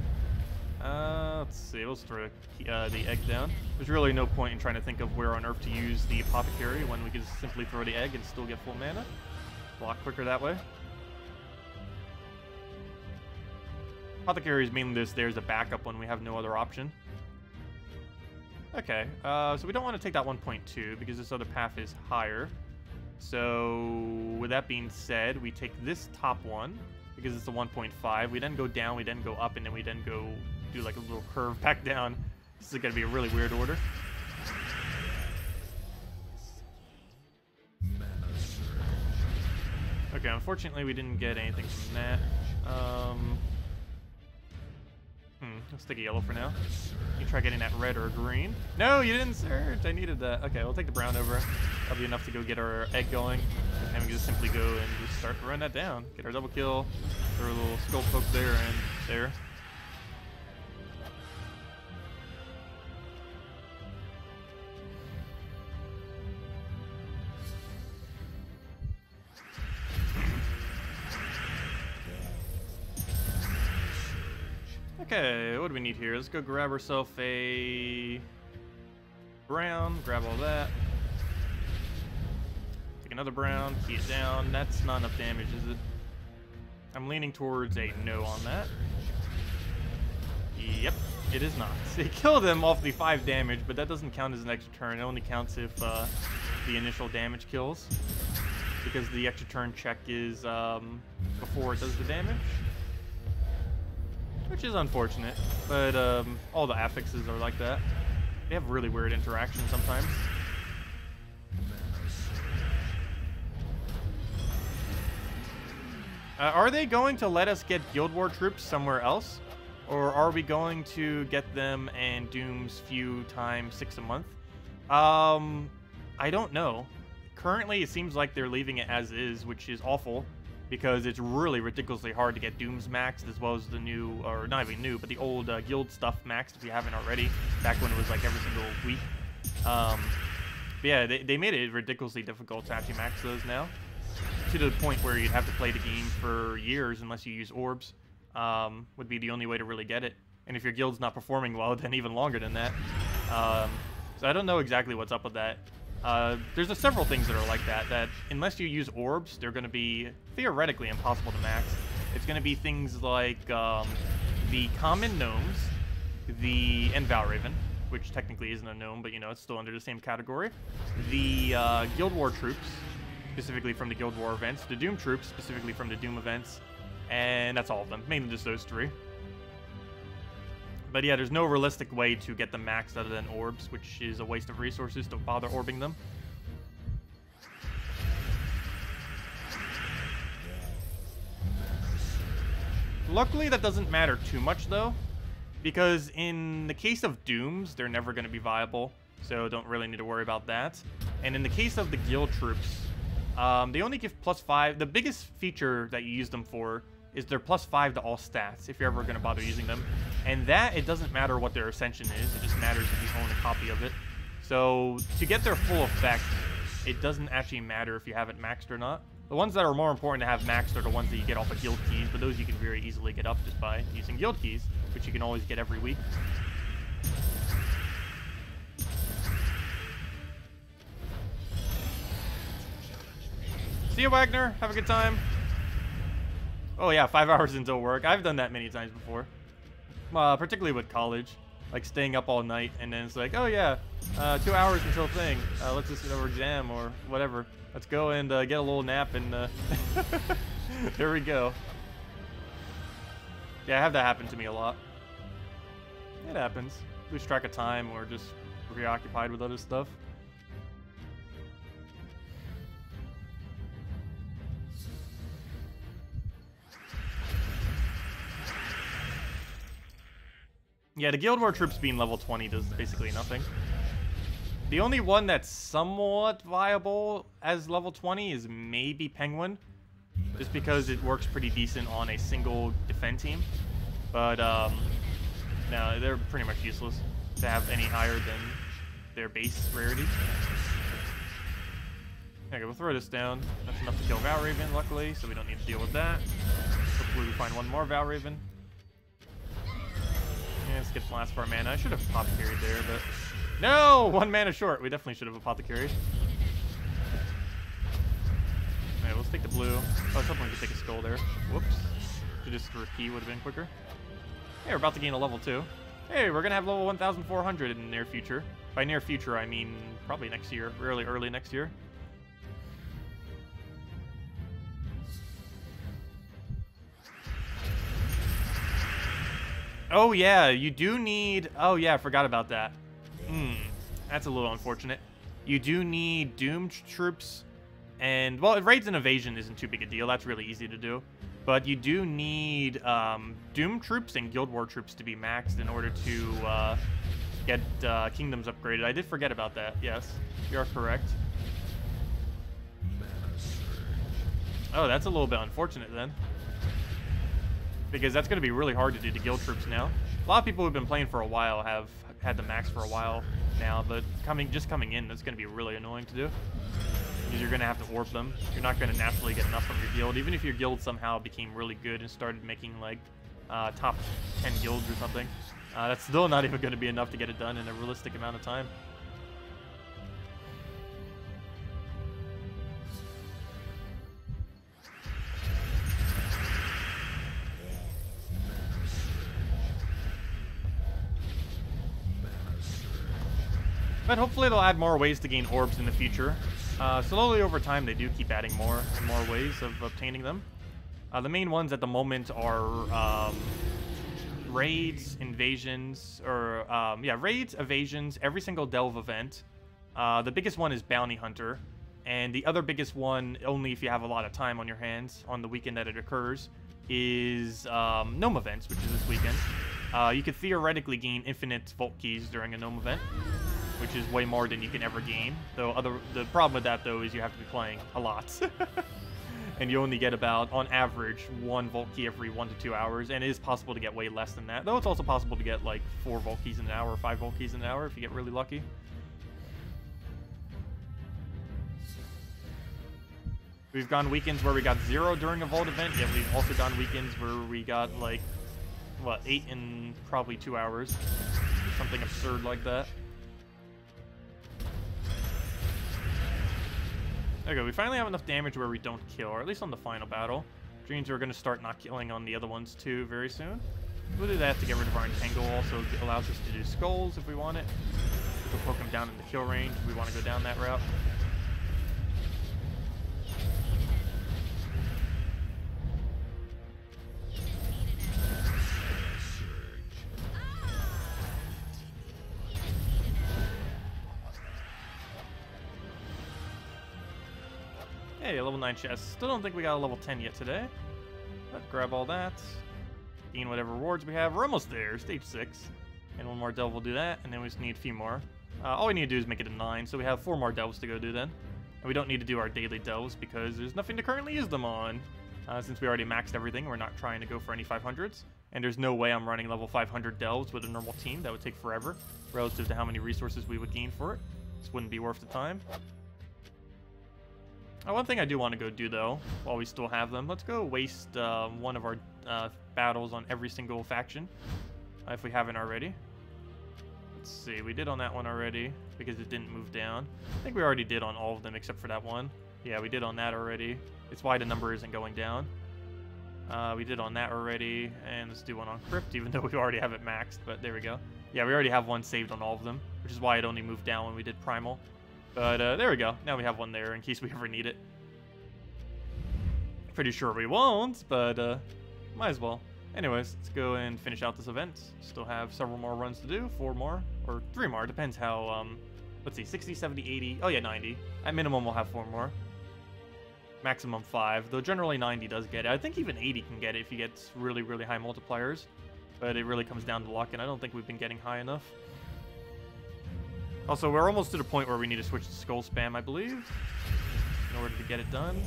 Let's see, let's throw the egg down. There's really no point in trying to think of where on earth to use the Apothecary when we could simply throw the egg and still get full mana. A lot quicker that way. Apothecary is mainly there as a backup when we have no other option. Okay, so we don't want to take that 1.2 because this other path is higher. So with that being said, we take this top one because it's a 1.5. We then go down, we then go up, and then we then go do like a little curve back down. This is going to be a really weird order. Okay, unfortunately we didn't get anything from that. Let's take a yellow for now. You try getting that red or green. No, you didn't surge. I needed that. Okay, we'll take the brown over. That'll be enough to go get our egg going. And we can just simply go and just start to run that down. Get our double kill. Throw a little skull poke there and there. Okay, what do we need here? Let's go grab ourselves a brown, grab all that. Take another brown, key it down. That's not enough damage, is it? I'm leaning towards a no on that. Yep, it is not. So you killed him off the 5 damage, but that doesn't count as an extra turn. It only counts if the initial damage kills. Because the extra turn check is before it does the damage. Which is unfortunate, but all the affixes are like that. They have really weird interactions sometimes. Are they going to let us get Guild War troops somewhere else? Or are we going to get them and Doom's few times 6 a month? I don't know. Currently, it seems like they're leaving it as is, which is awful. Because it's really ridiculously hard to get Dooms maxed, as well as the new, or not even new, but the old guild stuff maxed if you haven't already, back when it was like every single week. But yeah, they made it ridiculously difficult to actually max those now, to the point where you'd have to play the game for years unless you use orbs, would be the only way to really get it. And if your guild's not performing well, then even longer than that. So I don't know exactly what's up with that. There's several things that are like that unless you use orbs, they're going to be theoretically impossible to max. It's going to be things like the common gnomes, and Valraven, which technically isn't a gnome, but you know, it's still under the same category. The Guild War troops, specifically from the Guild War events, the Doom troops, specifically from the Doom events, and that's all of them, mainly just those 3. But yeah, there's no realistic way to get them maxed other than orbs, which is a waste of resources to bother orbing them. Luckily, that doesn't matter too much, though, because in the case of Dooms, they're never going to be viable, so don't really need to worry about that. And in the case of the guild troops, they only give +5. The biggest feature that you use them for is they're +5 to all stats, if you're ever going to bother using them. And that, it doesn't matter what their ascension is, it just matters if you own a copy of it. So, to get their full effect, it doesn't actually matter if you have it maxed or not. The ones that are more important to have maxed are the ones that you get off of guild keys, but those you can very easily get up just by using guild keys, which you can always get every week. See you, Wagner. Have a good time. Oh yeah, 5 hours until work. I've done that many times before. Particularly with college. Like staying up all night and then it's like, oh yeah, 2 hours until thing. Let's just do our exam or whatever. Let's go and get a little nap and there we go. Yeah, I have that happen to me a lot. It happens. Lose track of time or just preoccupied with other stuff. Yeah, the Guild War troops being level 20 does basically nothing. The only one that's somewhat viable as level 20 is maybe Penguin, just because it works pretty decent on a single defend team. But, no, they're pretty much useless to have any higher than their base rarity. Okay, we'll throw this down. That's enough to kill Valraven, luckily, so we don't need to deal with that. Hopefully we find one more Valraven. Yeah, let's get the last of our mana. I should have apothecaried there, but... No! 1 mana short. We definitely should have apothecaried. Alright, let's take the blue. Oh, I was hoping we could take a skull there. Whoops. Should just throw a key, would have been quicker. Hey, we're about to gain a level 2. Hey, we're gonna have level 1,400 in the near future. By near future, I mean probably next year, really early next year. Oh yeah, you do need... Oh yeah, I forgot about that. That's a little unfortunate. You do need doomed troops, and well, raids and evasion isn't too big a deal. That's really easy to do. But you do need doomed troops and guild war troops to be maxed in order to get kingdoms upgraded. I did forget about that. Yes, you are correct. Oh, that's a little bit unfortunate then, because that's going to be really hard to do to guild troops now. A lot of people who've been playing for a while have had the max for a while now, but just coming in, that's going to be really annoying to do, because you're going to have to orb them. You're not going to naturally get enough from your guild. Even if your guild somehow became really good and started making like top 10 guilds or something, that's still not even going to be enough to get it done in a realistic amount of time. But hopefully they'll add more ways to gain orbs in the future. Slowly over time, they do keep adding more and more ways of obtaining them. The main ones at the moment are raids, invasions, or yeah, raids, evasions, every single delve event. The biggest one is Bounty Hunter, and the other biggest one, only if you have a lot of time on your hands on the weekend that it occurs, is Gnome events, which is this weekend. You could theoretically gain infinite vault keys during a Gnome event, which is way more than you can ever gain. Though the problem with that, though, is you have to be playing a lot. And you only get about, on average, 1 vault key every 1 to 2 hours, and it is possible to get way less than that. Though it's also possible to get like 4 vault keys in an hour or 5 vault keys in an hour if you get really lucky. We've gone weekends where we got 0 during a vault event, yet we've also gone weekends where we got like, what, 8 in probably 2 hours. Something absurd like that. Okay, we finally have enough damage where we don't kill, or at least on the final battle. Dreams are going to start not killing on the other ones too very soon. We'll do that to get rid of our entangle. Also, it allows us to do skulls if we want it. We'll poke them down in the kill range if we want to go down that route. Hey, level 9 chest. Still don't think we got a level 10 yet today. Let's grab all that. Gain whatever rewards we have. We're almost there, stage 6. And 1 more delve will do that, and then we just need a few more. All we need to do is make it a 9, so we have 4 more delves to go do then. And we don't need to do our daily delves because there's nothing to currently use them on. Since we already maxed everything, we're not trying to go for any 500s. And there's no way I'm running level 500 delves with a normal team. That would take forever, relative to how many resources we would gain for it. This wouldn't be worth the time. One thing I do want to go do, though, while we still have them, let's go waste one of our battles on every single faction, if we haven't already. Let's see, we did on that one already, because it didn't move down. I think we already did on all of them except for that one. Yeah, we did on that already. It's why the number isn't going down. We did on that already, and let's do one on Crypt, even though we already have it maxed, but there we go. Yeah, we already have one saved on all of them, which is why it only moved down when we did Primal. But there we go. Now we have one there in case we ever need it. Pretty sure we won't, but might as well. Anyways, let's go and finish out this event. Still have several more runs to do. 4 more, or 3 more. Depends how, let's see, 60, 70, 80. Oh yeah, 90. At minimum, we'll have 4 more. Maximum 5, though generally 90 does get it. I think even 80 can get it if he gets really, really high multipliers. But it really comes down to luck, and I don't think we've been getting high enough. Also, we're almost to the point where we need to switch to skull spam, I believe, in order to get it done.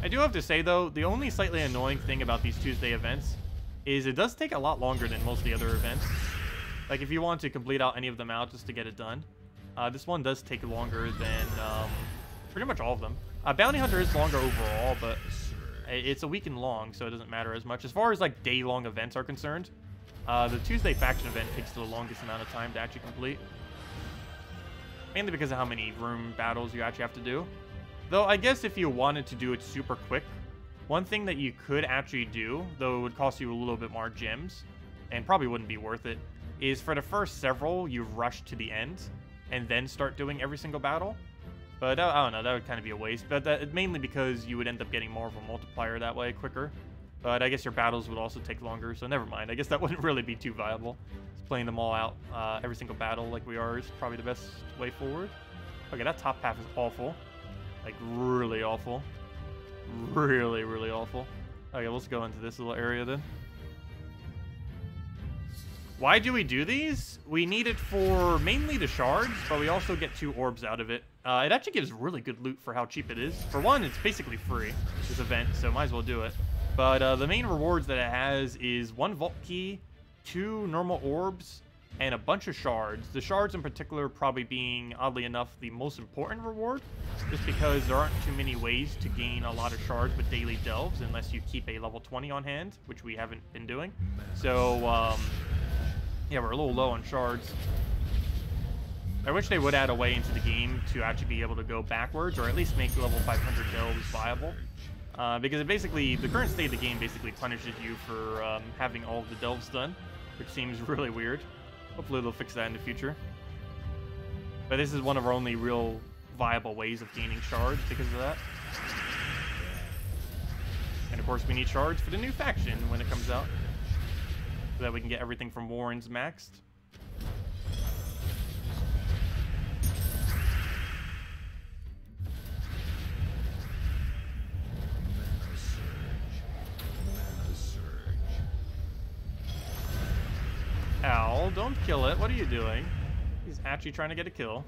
I do have to say, though, the only slightly annoying thing about these Tuesday events is it does take a lot longer than most of the other events. Like, if you want to complete out any of them out just to get it done, this one does take longer than pretty much all of them. Bounty Hunter is longer overall, but it's a weekend long, so it doesn't matter as much. As far as, like, day-long events are concerned, the Tuesday faction event takes the longest amount of time to actually complete. Mainly because of how many room battles you actually have to do. Though, I guess if you wanted to do it super quick, One thing that you could actually do, though it would cost you a little bit more gems, and probably wouldn't be worth it, is for the first several, you rush to the end, and then start doing every single battle. But I don't know, that would kind of be a waste. But mainly because you would end up getting more of a multiplier that way, quicker. But I guess your battles would also take longer, so never mind. I guess that wouldn't really be too viable. Just playing them all out, every single battle like we are, is probably the best way forward. Okay, that top half is awful. Like, really awful. Really, really awful. Okay, let's go into this little area then. Why do we do these? We need it for mainly the shards, but we also get 2 orbs out of it. It actually gives really good loot for how cheap it is. For one, it's basically free, this event, so might as well do it. But the main rewards that it has is 1 vault key, 2 normal orbs, and a bunch of shards. The shards in particular probably being, oddly enough, the most important reward, just because there aren't too many ways to gain a lot of shards with daily delves unless you keep a level 20 on hand, which we haven't been doing. So, yeah, we're a little low on shards. I wish they would add a way into the game to actually be able to go backwards, or at least make level 500 delves viable. Because it basically, the current state of the game basically punishes you for having all of the delves done, which seems really weird. Hopefully they'll fix that in the future. But this is one of our only real viable ways of gaining shards because of that. And of course we need shards for the new faction when it comes out, so that we can get everything from Warrens maxed. Owl, don't kill it. What are you doing? He's actually trying to get a kill.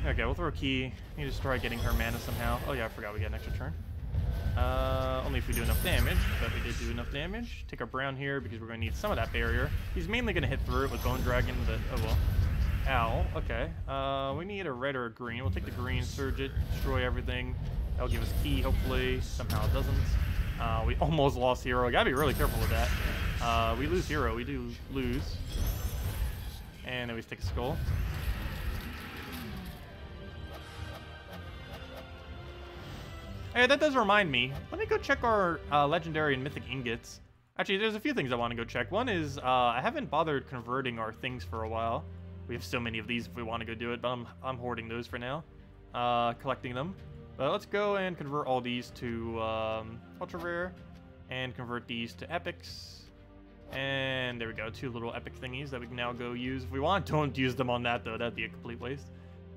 Okay, we'll throw a key. Need to try getting her mana somehow. Oh yeah, I forgot we get an extra turn. Only if we do enough damage, but we did do enough damage. Take our brown here because we're going to need some of that barrier. He's mainly going to hit through it with Bone Dragon, but oh well. Owl, okay. We need a red or a green. We'll take the green, surge it, destroy everything. That'll give us key, hopefully. Somehow it doesn't. We almost lost hero. I gotta be really careful with that. We lose hero. We do lose. And then we take a skull. Hey, that does remind me. Let me go check our legendary and mythic ingots. Actually, there's a few things I want to go check. One is, I haven't bothered converting our things for a while. We have so many of these if we want to go do it, but I'm hoarding those for now. Collecting them. But let's go and convert all these to ultra rare, and convert these to epics. And there we go, 2 little epic thingies that we can now go use if we want. Don't use them on that though, that'd be a complete waste.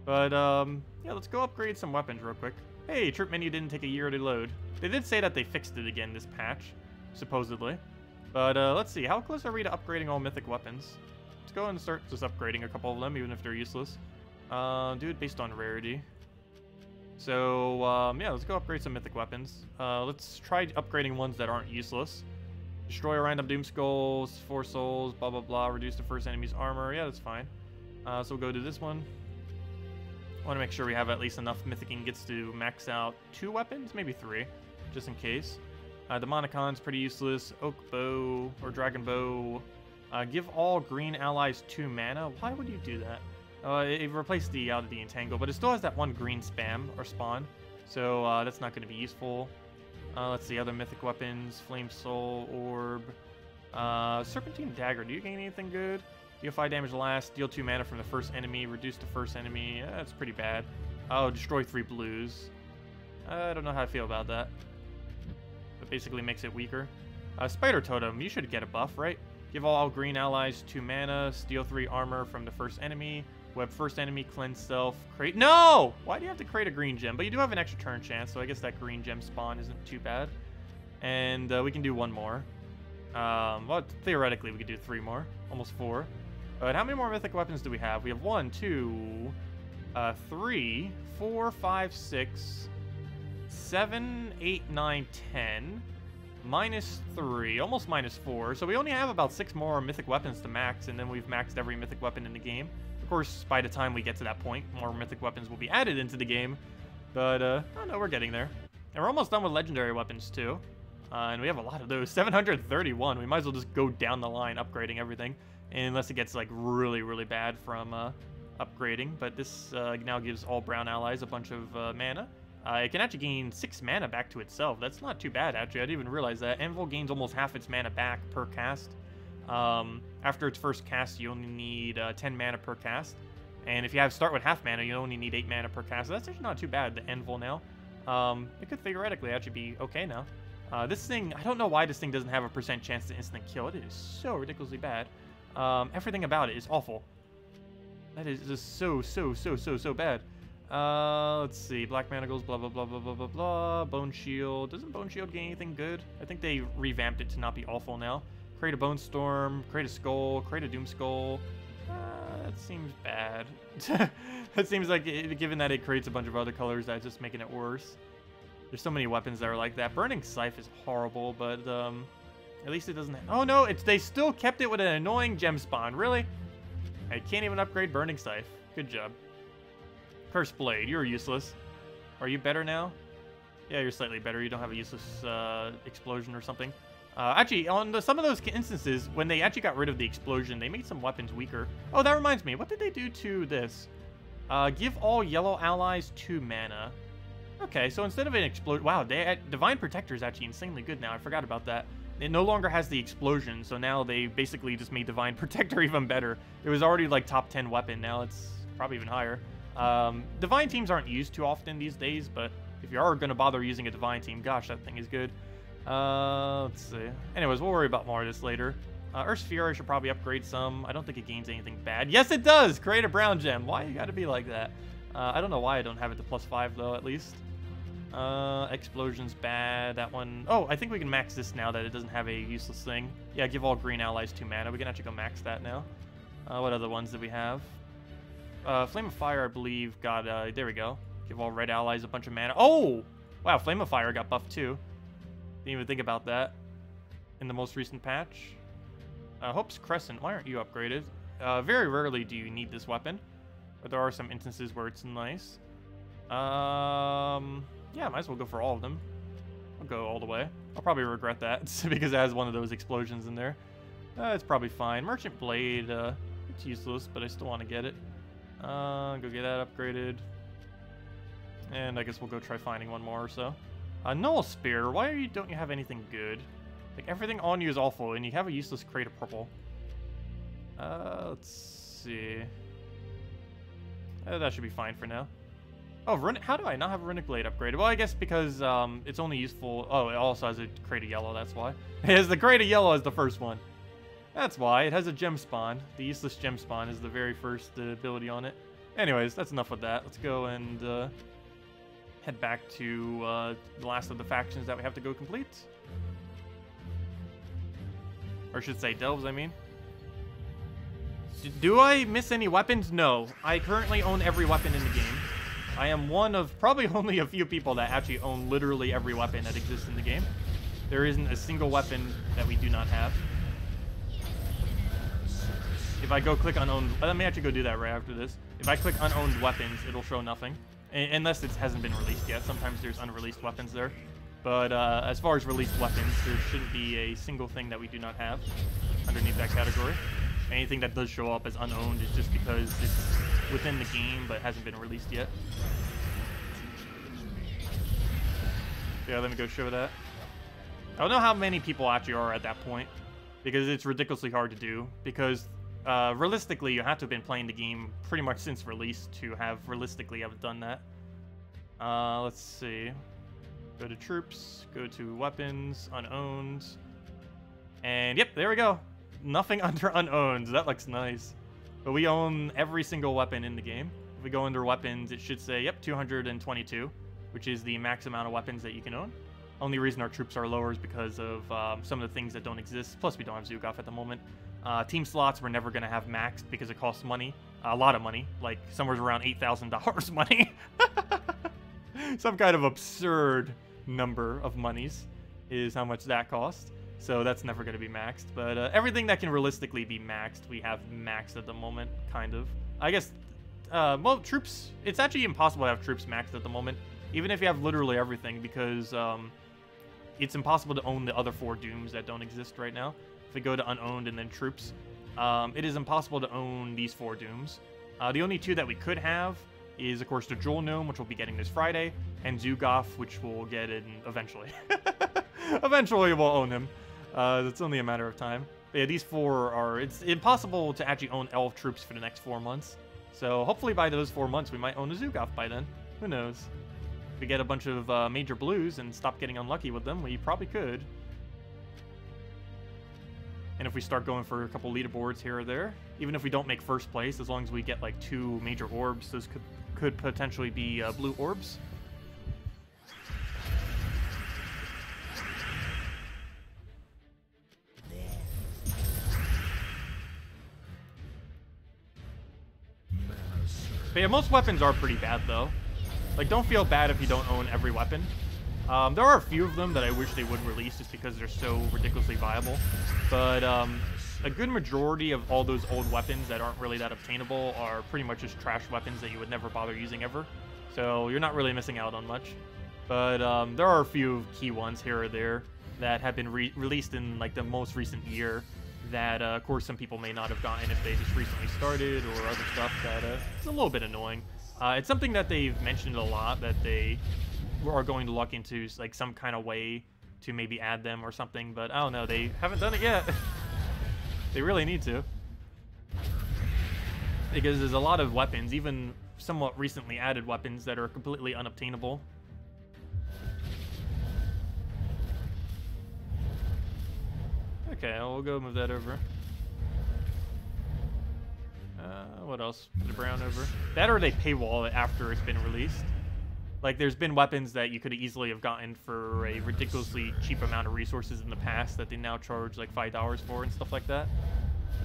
But yeah, let's go upgrade some weapons real quick. Hey, troop menu didn't take a year to load. They did say that they fixed it again this patch, supposedly. But let's see, how close are we to upgrading all mythic weapons? Let's go and start just upgrading a couple of them, even if they're useless. Do it based on rarity. So, yeah, let's go upgrade some mythic weapons. Let's try upgrading ones that aren't useless. Destroy a random doom skulls, 4 souls, blah, blah, blah. Reduce the first enemy's armor. Yeah, that's fine. So we'll go to this one. I want to make sure we have at least enough mythic ingots to max out 2 weapons, maybe 3, just in case. Demonicon's pretty useless. Oak bow or dragon bow. Give all green allies 2 mana. Why would you do that? It replaced the out of the entangle, but it still has that 1 green spam or spawn, so that's not going to be useful. Let's see, other mythic weapons, flame soul, orb, serpentine dagger. Do you gain anything good? Deal 5 damage last, deal 2 mana from the first enemy, reduce the first enemy. That's pretty bad. Oh, destroy 3 blues. I don't know how I feel about that. It basically makes it weaker. Spider totem, you should get a buff, right? Give all green allies 2 mana, steal 3 armor from the first enemy. Web first enemy, cleanse self, create... No! Why do you have to create a green gem? But you do have an extra turn chance, so I guess that green gem spawn isn't too bad. And we can do 1 more. Well, theoretically, we could do 3 more. Almost 4. But how many more mythic weapons do we have? We have 1, 2, 3, 4, 5, 6, 7, 8, 9, 10. -3, almost -4. So we only have about 6 more mythic weapons to max, and then we've maxed every mythic weapon in the game. Of course, by the time we get to that point, more mythic weapons will be added into the game. But, oh no, we're getting there. And we're almost done with legendary weapons, too. And we have a lot of those. 731. We might as well just go down the line upgrading everything. Unless it gets, like, really, really bad from upgrading. But this now gives all brown allies a bunch of mana. It can actually gain 6 mana back to itself. That's not too bad, actually. I didn't even realize that. Anvil gains almost half its mana back per cast. After its first cast, you only need 10 mana per cast. And if you start with half mana, you only need 8 mana per cast. So that's actually not too bad, the Anvil now. It could theoretically actually be okay now. This thing, I don't know why this thing doesn't have a % chance to instant kill. It is so ridiculously bad. Everything about it is awful. That is just so bad. Let's see. Black mana goes blah, blah, blah, blah, blah, blah, blah. Bone Shield. Doesn't Bone Shield gain anything good? I think they revamped it to not be awful now. Create a Bone Storm. Create a Skull. Create a Doom Skull. That seems bad. It seems like, given that it creates a bunch of other colors, that's just making it worse. There's so many weapons that are like that. Burning Scythe is horrible, but at least it doesn't... Oh no, they still kept it with an annoying gem spawn. Really? I can't even upgrade Burning Scythe. Good job. Cursed Blade, you're useless. Are you better now? Yeah, you're slightly better. You don't have a useless explosion or something. Actually, on some of those instances, when they actually got rid of the explosion, they made some weapons weaker. Oh, that reminds me. What did they do to this? Give all yellow allies 2 mana. Okay, so instead of an explosion... Wow, Divine Protector is actually insanely good now. I forgot about that. It no longer has the explosion, so now they basically just made Divine Protector even better. It was already like top 10 weapon. Now it's probably even higher. Divine teams aren't used too often these days, but if you are going to bother using a Divine team, gosh, that thing is good. Let's see. Anyways, we'll worry about more of this later. Earth's Fury should probably upgrade some. I don't think it gains anything bad. Yes, it does! Create a brown gem. Why you gotta be like that? I don't know why I don't have it to +5, though, at least. Explosion's bad. That one... Oh, I think we can max this now that it doesn't have a useless thing. Yeah, give all green allies 2 mana. We can actually go max that now. What other ones did we have? Flame of Fire, I believe, got... there we go. Give all red allies a bunch of mana. Oh! Wow, Flame of Fire got buffed, too. Didn't even think about that in the most recent patch. Hope's Crescent, why aren't you upgraded? Very rarely do you need this weapon, but there are some instances where it's nice. Yeah, might as well go for all of them. I'll go all the way. I'll probably regret that because it has one of those explosions in there. It's probably fine. Merchant Blade, it's useless, but I still want to get it. Go get that upgraded. And I guess we'll go try finding one more or so. Null Spear, why don't you have anything good? Like, everything on you is awful, and you have a useless Crate of Purple. Let's see. That should be fine for now. Oh, how do I not have Runic Blade upgraded? Well, I guess because it's only useful... Oh, it also has a Crate of Yellow, that's why. It has the Crate of Yellow as the first one. That's why. It has a Gem Spawn. The useless Gem Spawn is the very first ability on it. Anyways, that's enough with that. Let's go and... head back to the last of the factions that we have to go complete. Or I should say delves, I mean. Do I miss any weapons? No. I currently own every weapon in the game. I am one of probably only a few people that actually own literally every weapon that exists in the game. There isn't a single weapon that we do not have. If I go click unowned... Let me actually go do that right after this. If I click unowned weapons, it'll show nothing. Unless it hasn't been released yet. Sometimes there's unreleased weapons there. But as far as released weapons, there shouldn't be a single thing that we do not have underneath that category. Anything that does show up as unowned is just because it's within the game but hasn't been released yet. Yeah, let me go show that. I don't know how many people actually are at that point, because it's ridiculously hard to do, because realistically you have to have been playing the game pretty much since release to have realistically have done that. Let's see. Go to troops, go to weapons, unowned, and yep, there we go. Nothing under unowned. That looks nice. But we own every single weapon in the game. If we go under weapons, it should say, yep, 222, which is the max amount of weapons that you can own. Only reason our troops are lower is because of some of the things that don't exist. Plus, we don't have Zugov at the moment. Team slots we're never going to have maxed because it costs money. A lot of money. Like, somewhere around $8,000 money. Some kind of absurd number of monies is how much that costs. So that's never going to be maxed. But everything that can realistically be maxed, we have maxed at the moment, kind of. I guess, well, troops, it's actually impossible to have troops maxed at the moment. Even if you have literally everything, because it's impossible to own the other 4 Dooms that don't exist right now. If we go to unowned and then troops, it is impossible to own these 4 Dooms. The only 2 that we could have is, of course, the Jewel Gnome, which we'll be getting this Friday, and Zugoff, which we'll get in eventually. Eventually we'll own him. It's only a matter of time. But yeah, these 4 are... It's impossible to actually own elf troops for the next 4 months. So hopefully by those 4 months we might own a Zugoff by then. Who knows? If we get a bunch of major blues and stop getting unlucky with them, we probably could. And if we start going for a couple leaderboards here or there, even if we don't make first place, as long as we get like 2 major orbs, those could potentially be blue orbs. But yeah, most weapons are pretty bad though. Like, don't feel bad if you don't own every weapon. There are a few of them that I wish they would release just because they're so ridiculously viable. But a good majority of all those old weapons that aren't really that obtainable are pretty much just trash weapons that you would never bother using ever. So you're not really missing out on much. But there are a few key ones here or there that have been released in like the most recent year that, of course, some people may not have gotten if they just recently started or other stuff that it's a little bit annoying. It's something that they've mentioned a lot, that they are going to look into like some kind of way to maybe add them or something, but I don't know, they haven't done it yet. They really need to, because there's a lot of weapons, even somewhat recently added weapons, that are completely unobtainable. Okay, we'll go move that over. What else? Put the brown over. That, or they paywall it after it's been released. Like, there's been weapons that you could easily have gotten for a ridiculously cheap amount of resources in the past that they now charge like $5 for and stuff like that.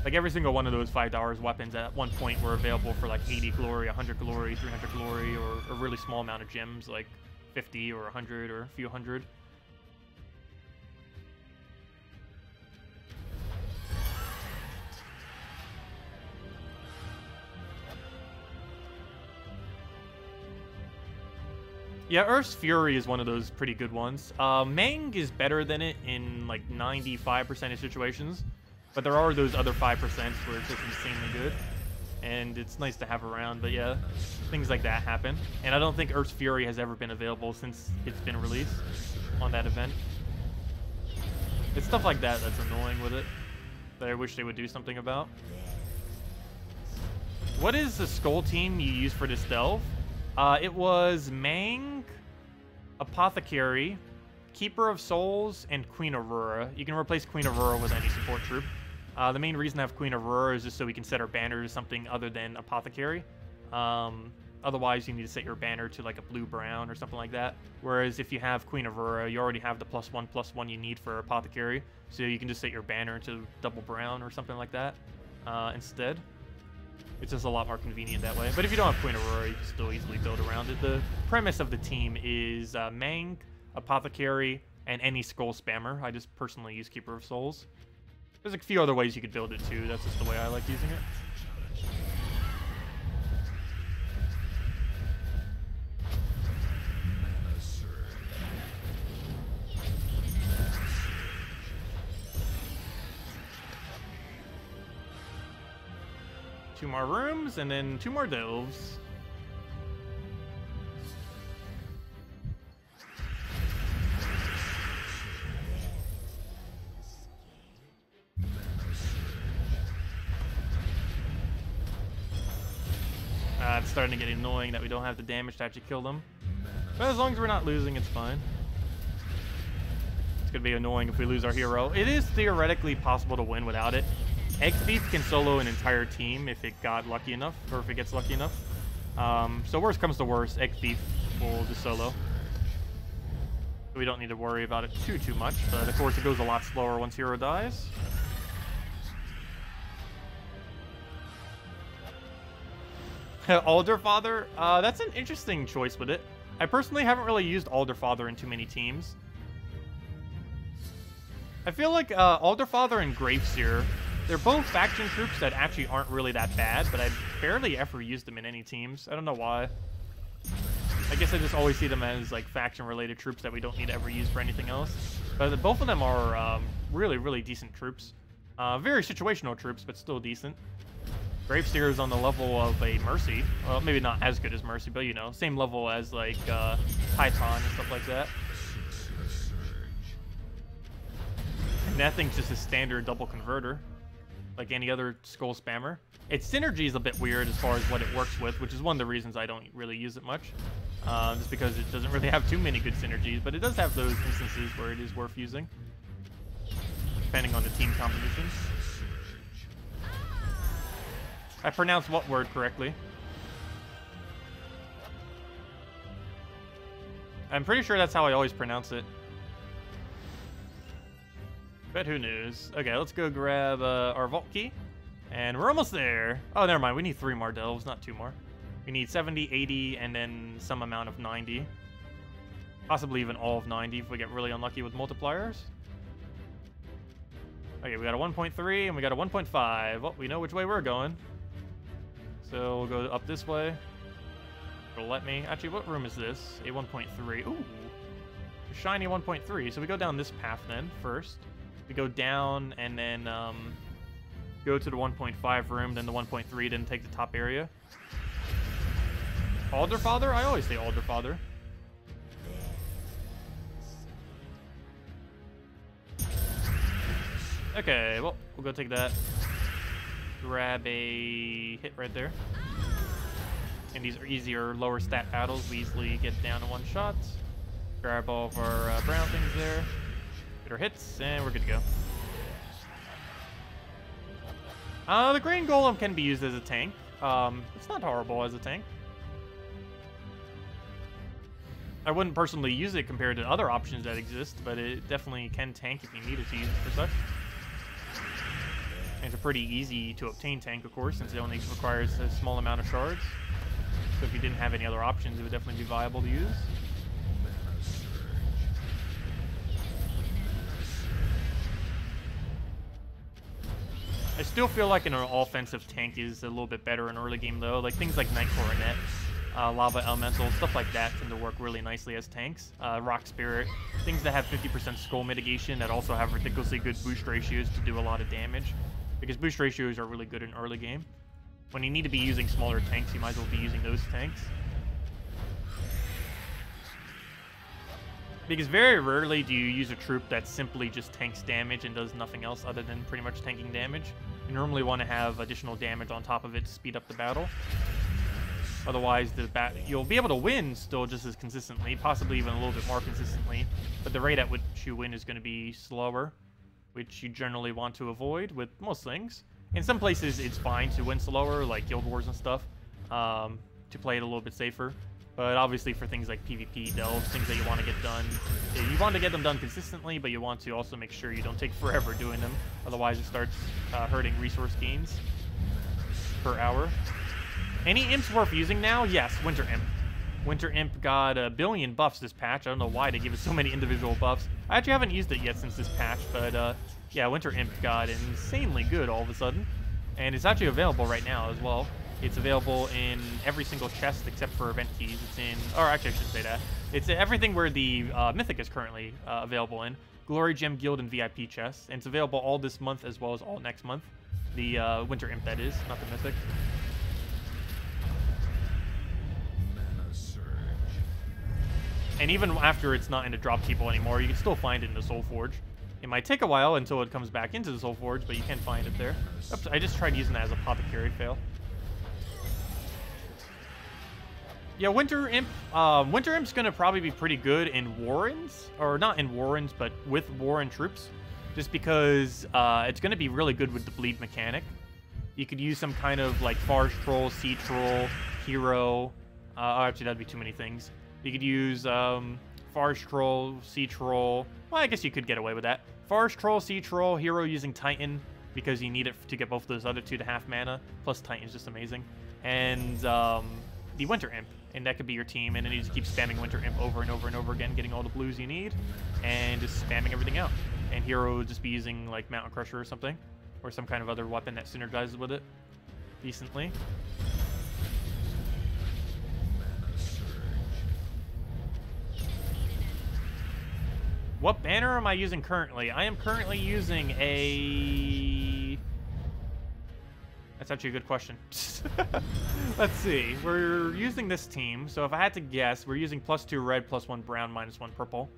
Like, every single one of those $5 weapons at one point were available for like 80 glory, 100 glory, 300 glory, or a really small amount of gems, like 50 or 100 or a few hundred. Yeah, Earth's Fury is one of those pretty good ones. Mang is better than it in like 95% of situations, but there are those other 5% where it's just insanely good, and it's nice to have around. But yeah, things like that happen, and I don't think Earth's Fury has ever been available since it's been released on that event. It's stuff like that that's annoying with it, that I wish they would do something about. What is the skull team you use for this delve? It was Mang, Apothecary, Keeper of Souls, and Queen Aurora. You can replace Queen Aurora with any support troop. The main reason I have Queen Aurora is just so we can set our banner to something other than Apothecary. Otherwise, you need to set your banner to like a blue-brown or something like that. Whereas if you have Queen Aurora, you already have the +1/+1 you need for Apothecary. So you can just set your banner to double brown or something like that instead. It's just a lot more convenient that way. But if you don't have Queen Aurora, you can still easily build around it. The premise of the team is Mang, Apothecary, and any Scroll Spammer. I just personally use Keeper of Souls. There's a few other ways you could build it too. That's just the way I like using it. Two more rooms, and then 2 more delves. It's starting to get annoying that we don't have the damage to actually kill them. But as long as we're not losing, it's fine. It's going to be annoying if we lose our hero. It is theoretically possible to win without it. Egg Thief can solo an entire team if it got lucky enough, or if it gets lucky enough. So worst comes to worst, Egg Thief will just solo. We don't need to worry about it too much, but of course it goes a lot slower once hero dies. Alderfather, that's an interesting choice with it. I personally haven't really used Alderfather in too many teams. I feel like Alderfather and Graveseer, they're both faction troops that actually aren't really that bad, but I barely ever used them in any teams. I don't know why. I guess I just always see them as like faction-related troops that we don't need to ever use for anything else. But both of them are really decent troops. Very situational troops, but still decent. Gravesteer is on the level of a Mercy. Well, maybe not as good as Mercy, but you know, same level as like Python and stuff like that. And that thing's just a standard double converter, like any other skull spammer. Its synergy is a bit weird as far as what it works with, which is one of the reasons I don't really use it much. Just because it doesn't really have too many good synergies, but it does have those instances where it is worth using, depending on the team composition. I pronounced what word correctly? I'm pretty sure that's how I always pronounce it. But who knows? Okay, let's go grab our vault key. And we're almost there. Oh, never mind. We need 3 more delves, not 2 more. We need 70, 80, and then some amount of 90. Possibly even all of 90 if we get really unlucky with multipliers. Okay, we got a 1.3 and we got a 1.5. Well, we know which way we're going. So we'll go up this way. It'll let me. Actually, what room is this? A 1.3. Ooh. A shiny 1.3. So we go down this path then first. We go down and then go to the 1.5 room, then the 1.3, then take the top area. Alderfather? I always say Alderfather. Okay, well, we'll go take that. Grab a hit right there. And these are easier, lower stat battles. We easily get down to 1 shot. Grab all of our brown things there. Get our hits, and we're good to go. The green golem can be used as a tank. It's not horrible as a tank. I wouldn't personally use it compared to other options that exist, but it definitely can tank if you needed to use it for such. And it's a pretty easy to obtain tank, of course, since it only requires a small amount of shards. So if you didn't have any other options, it would definitely be viable to use. I still feel like an offensive tank is a little bit better in early game, though. Like things like Night Coronet, Lava Elemental, stuff like that tend to work really nicely as tanks. Rock Spirit, things that have 50% skull mitigation that also have ridiculously good boost ratios to do a lot of damage. Because boost ratios are really good in early game. When you need to be using smaller tanks, you might as well be using those tanks. Because very rarely do you use a troop that simply just tanks damage and does nothing else other than pretty much tanking damage. You normally want to have additional damage on top of it to speed up the battle. Otherwise, you'll be able to win still just as consistently, possibly even a little bit more consistently, but the rate at which you win is going to be slower, which you generally want to avoid with most things. In some places, it's fine to win slower, like Guild Wars and stuff, to play it a little bit safer. But obviously for things like PvP delves, things that you want to get done, you want to get them done consistently, but you want to also make sure you don't take forever doing them. Otherwise, it starts hurting resource gains per hour. Any imps worth using now? Yes, Winter Imp. Winter Imp got a billion buffs this patch. I don't know why they give it so many individual buffs. I actually haven't used it yet since this patch, but yeah, Winter Imp got insanely good all of a sudden. And it's actually available right now as well. It's available in every single chest except for event keys. It's in, or actually I should say that. It's everything where the Mythic is currently available in. Glory Gem, Guild, and VIP chests. And it's available all this month as well as all next month. The Winter Imp, that is, not the Mythic. And even after it's not in the drop table anymore, you can still find it in the Soul Forge. It might take a while until it comes back into the Soul Forge, but you can find it there. Oops, I just tried using that as Apothecary, fail. Yeah, Winter Imp. Winter Imp's gonna probably be pretty good in Warrens, or not in Warrens, but with Warren troops, just because it's gonna be really good with the bleed mechanic. You could use some kind of like Forest Troll, Sea Troll, Hero. Oh, actually, that'd be too many things. You could use Forest Troll, Sea Troll. Well, I guess you could get away with that. Forest Troll, Sea Troll, Hero using Titan because you need it to get both those other 2 to half mana. Plus Titan's just amazing. And the Winter Imp. And that could be your team, and then you just keep spamming Winter Imp over and over and over again, getting all the blues you need, and just spamming everything out. And Hero would just be using like Mountain Crusher or something, or some kind of other weapon that synergizes with it decently. What banner am I using currently? I am currently using a... That's actually a good question. Let's see. We're using this team, so if I had to guess, we're using +2 red, +1 brown, -1 purple.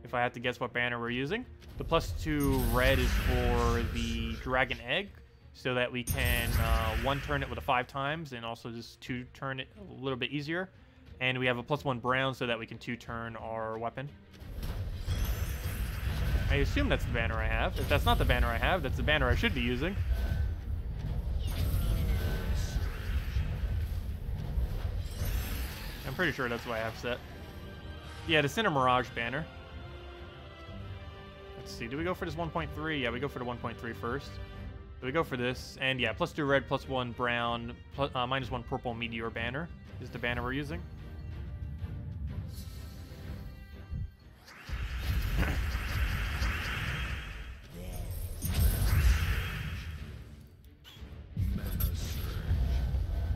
If I had to guess what banner we're using, the +2 red is for the dragon egg, so that we can 1-turn it with a 5 times, and also just 2-turn it a little bit easier. And we have a +1 brown, so that we can 2-turn our weapon. I assume that's the banner I have. If that's not the banner I have, that's the banner I should be using. I'm pretty sure that's what I have set. Yeah, the Cinder Mirage banner. Let's see, do we go for this 1.3? Yeah, we go for the 1.3 first. So we go for this, and yeah, +2 red, +1 brown, -1 purple meteor banner is the banner we're using.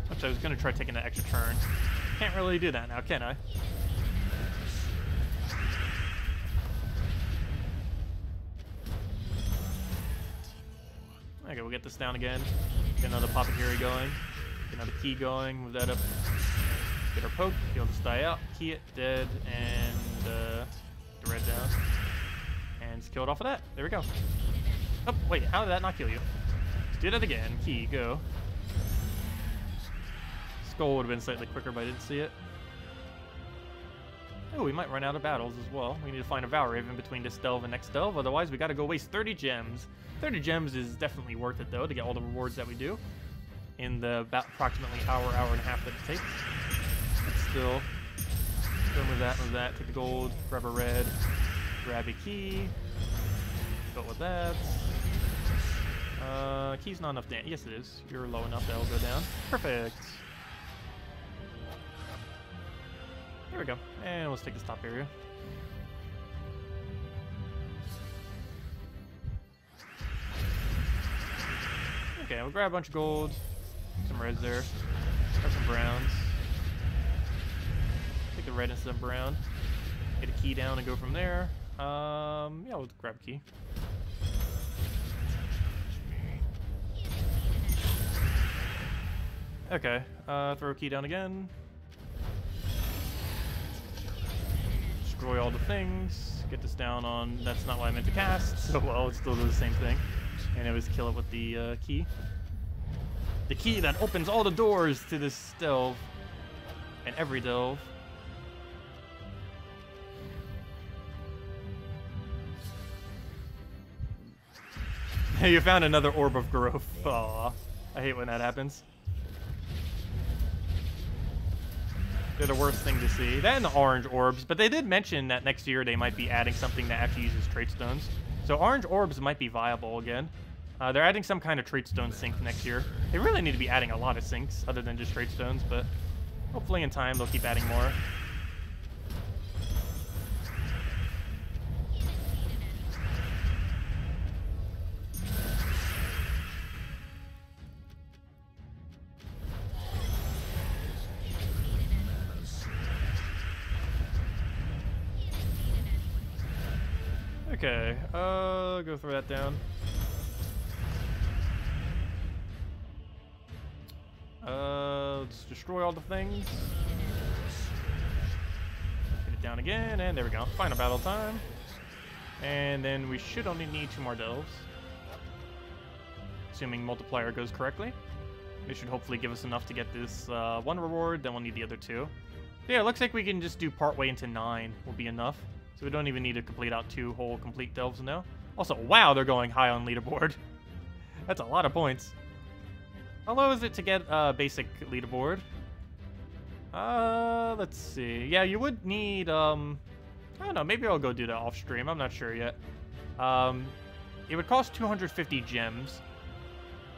Which I was gonna try taking that extra turn. Can't really do that now, can I? Okay, we'll get this down again. Get another Papagiri going. Get another key going. Move that up. Get our poke. He'll just die out. Key it. Dead. And the red down. And just kill it off of that. There we go. Oh, wait. How did that not kill you? Let's do that again. Key. Go. Skull would have been slightly quicker, but I didn't see it. Oh, we might run out of battles as well. We need to find a Valraven between this delve and next delve. Otherwise, we got to go waste 30 gems. 30 gems is definitely worth it, though, to get all the rewards that we do in the about approximately hour and a half that it takes. But still, go move that, take the gold, grab a red, grab a key, go with that. Key's not enough damage. Yes, it is. You're low enough, that'll go down. Perfect. There we go. And let's take this top area. Okay, we'll grab a bunch of gold, some reds there, grab some browns. Take the red instead of brown. Get a key down and go from there. Yeah, we'll grab a key. Okay, throw a key down again. Destroy all the things. Get this down on, that's not what I meant to cast, so well, it still does the same thing. And it was kill it with the key. The key that opens all the doors to this delve. And every delve. You found another orb of growth. Aw, I hate when that happens. They're the worst thing to see. That and the orange orbs, but they did mention that next year they might be adding something that actually uses trait stones. So orange orbs might be viable again. They're adding some kind of trait stone sync next year. They really need to be adding a lot of syncs other than just trait stones, but hopefully in time they'll keep adding more. Okay, go throw that down. Let's destroy all the things. Get it down again, and there we go. Final battle time. And then we should only need 2 more delves. Assuming multiplier goes correctly. It should hopefully give us enough to get this 1 reward, then we'll need the other 2. So yeah, it looks like we can just do partway into 9 will be enough. So we don't even need to complete out 2 whole complete delves now. Also, wow, they're going high on leaderboard. That's a lot of points. How low is it to get basic leaderboard? Let's see. Yeah, you would need, I don't know, maybe I'll go do that off stream. I'm not sure yet. It would cost 250 gems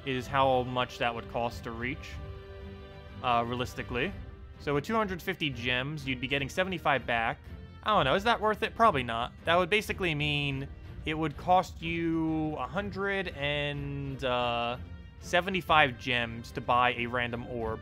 is how much that would cost to reach, realistically. So with 250 gems, you'd be getting 75 back. I don't know, is that worth it? Probably not. That would basically mean it would cost you 175 gems to buy a random orb.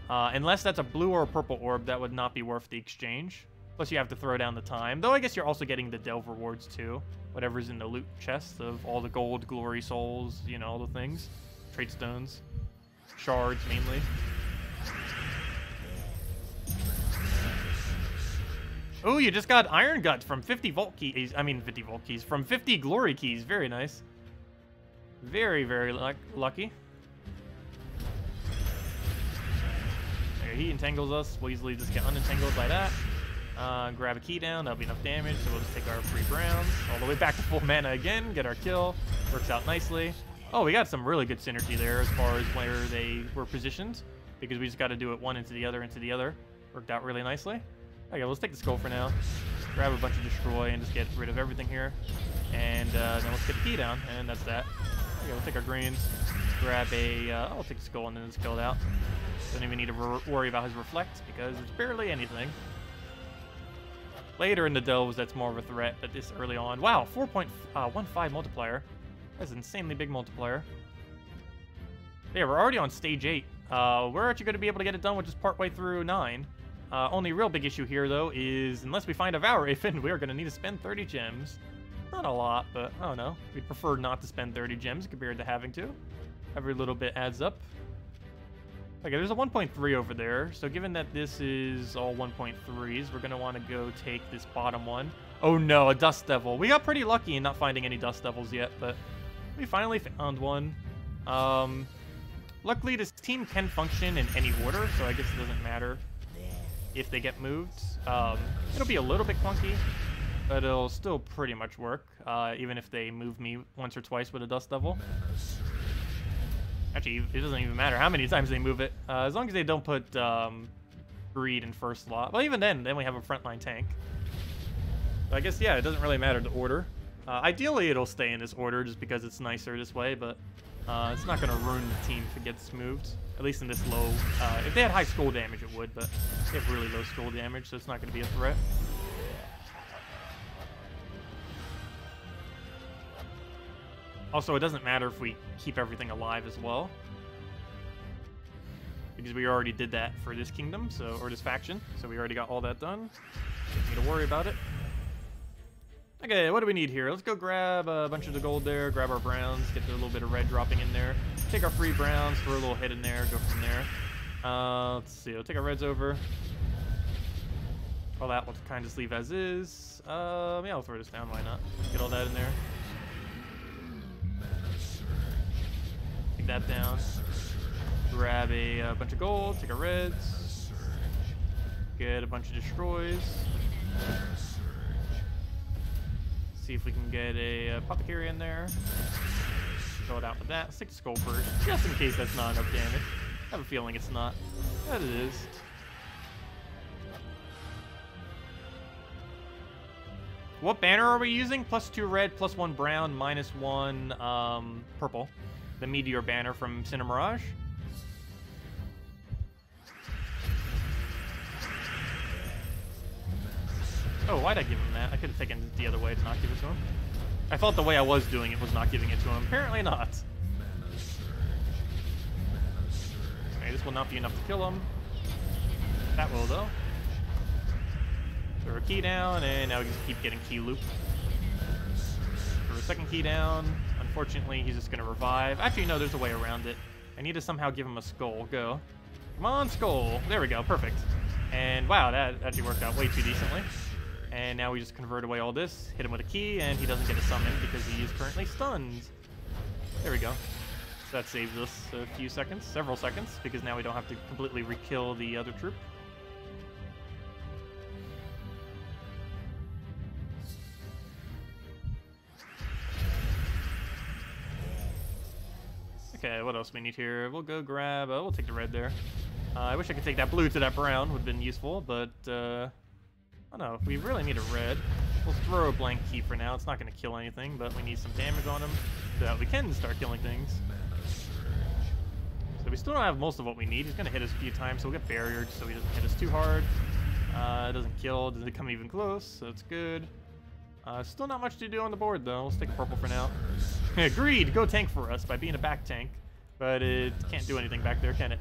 Unless that's a blue or a purple orb, that would not be worth the exchange. Plus you have to throw down the time. Though I guess you're also getting the delve rewards too. Whatever's in the loot chest of all the gold, glory souls, you know, all the things. Trait stones. Shards mainly. Oh, you just got Iron Gut from 50 Vault Keys. I mean 50 Vault Keys. From 50 Glory Keys. Very nice. Very, very lucky. There, he entangles us. We'll easily just get unentangled by that. Grab a key down. That'll be enough damage. So we'll just take our 3 browns all the way back to full mana again. Get our kill. Works out nicely. Oh, we got some really good synergy there as far as where they were positioned. Because we just got to do it one into the other, into the other. Worked out really nicely. Okay, let's take the skull for now. Grab a bunch of destroy and just get rid of everything here. And then let's get the key down, and that's that. Okay, we'll take our greens. Grab a... I'll take the skull and then just kill it out. Don't even need to worry about his reflect because it's barely anything. Later in the delves, that's more of a threat, but this early on... Wow, 4.15 multiplier. That's an insanely big multiplier. Yeah, we're already on stage 8. We're actually going to be able to get it done with just partway through 9. Only real big issue here, though, is unless we find a Valraven, we're going to need to spend 30 gems. Not a lot, but I don't know. We'd prefer not to spend 30 gems compared to having to. Every little bit adds up. Okay, there's a 1.3 over there, so given that this is all 1.3s, we're going to want to go take this bottom one. Oh no, a Dust Devil. We got pretty lucky in not finding any Dust Devils yet, but we finally found one. Luckily, this team can function in any order, so I guess it doesn't matter if they get moved. It'll be a little bit clunky, but it'll still pretty much work, even if they move me once or twice with a Dust Devil. Actually, it doesn't even matter how many times they move it, as long as they don't put Greed in first slot. Well, even then we have a frontline tank. So I guess, yeah, it doesn't really matter the order. Ideally, it'll stay in this order just because it's nicer this way, but it's not going to ruin the team if it gets moved. At least in this low. If they had high skull damage, it would, but they have really low skull damage, so it's not going to be a threat. Also, it doesn't matter if we keep everything alive as well, because we already did that for this kingdom, so or this faction, so we already got all that done. Don't need to worry about it. Okay, what do we need here? Let's go grab a bunch of the gold there, grab our browns, get a little bit of red dropping in there. Take our free browns, throw a little hit in there, go from there. Let's see, we'll take our reds over. All that we'll kind of just leave as is. Yeah, I'll throw this down, why not? Get all that in there. Take that down. Grab a bunch of gold, take our reds. Get a bunch of destroys. See if we can get a Apothecary in there. Throw it out with that. Let's take the skull first, just in case that's not enough damage. I have a feeling it's not. That it is. What banner are we using? +2 red, +1 brown, -1 purple. The Meteor banner from Cinemirage. Oh, why'd I give him that? I could have taken it the other way to not give it to him. I thought the way I was doing it was not giving it to him. Apparently not. Okay, this will not be enough to kill him. That will, though. Throw a key down, and now we just keep getting key loop. Throw a second key down. Unfortunately, he's just going to revive. Actually, no, there's a way around it. I need to somehow give him a skull. Go. Come on, skull. There we go. Perfect. And wow, that actually worked out way too decently. And now we just convert away all this, hit him with a key, and he doesn't get a summon because he is currently stunned. There we go. So that saves us a few seconds, several seconds, because now we don't have to completely re-kill the other troop. Okay, what else we need here? We'll go grab, we'll take the red there. I wish I could take that blue to that brown, would have been useful, but I don't know, if we really need a red, we'll throw a blank key for now. It's not going to kill anything, but we need some damage on him so that we can start killing things. So we still don't have most of what we need. He's going to hit us a few times, so we'll get barriered so he doesn't hit us too hard. It doesn't kill, doesn't come even close, so it's good. Still not much to do on the board, though. Let's take a purple for now. Agreed, go tank for us by being a back tank, but it can't do anything back there, can it?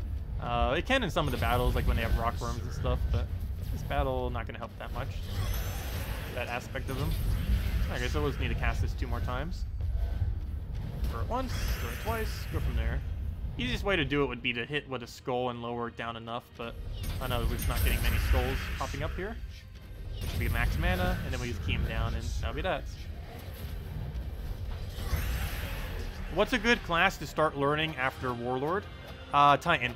It can in some of the battles, like when they have rock worms and stuff, but this battle not going to help that much. That aspect of him. Okay, so we'll just need to cast this 2 more times. Throw it once, throw it twice, go from there. Easiest way to do it would be to hit with a skull and lower it down enough, but I know we're just not getting many skulls popping up here. Which should be max mana, and then we just key him down, and that'll be that. What's a good class to start learning after Warlord? Titan.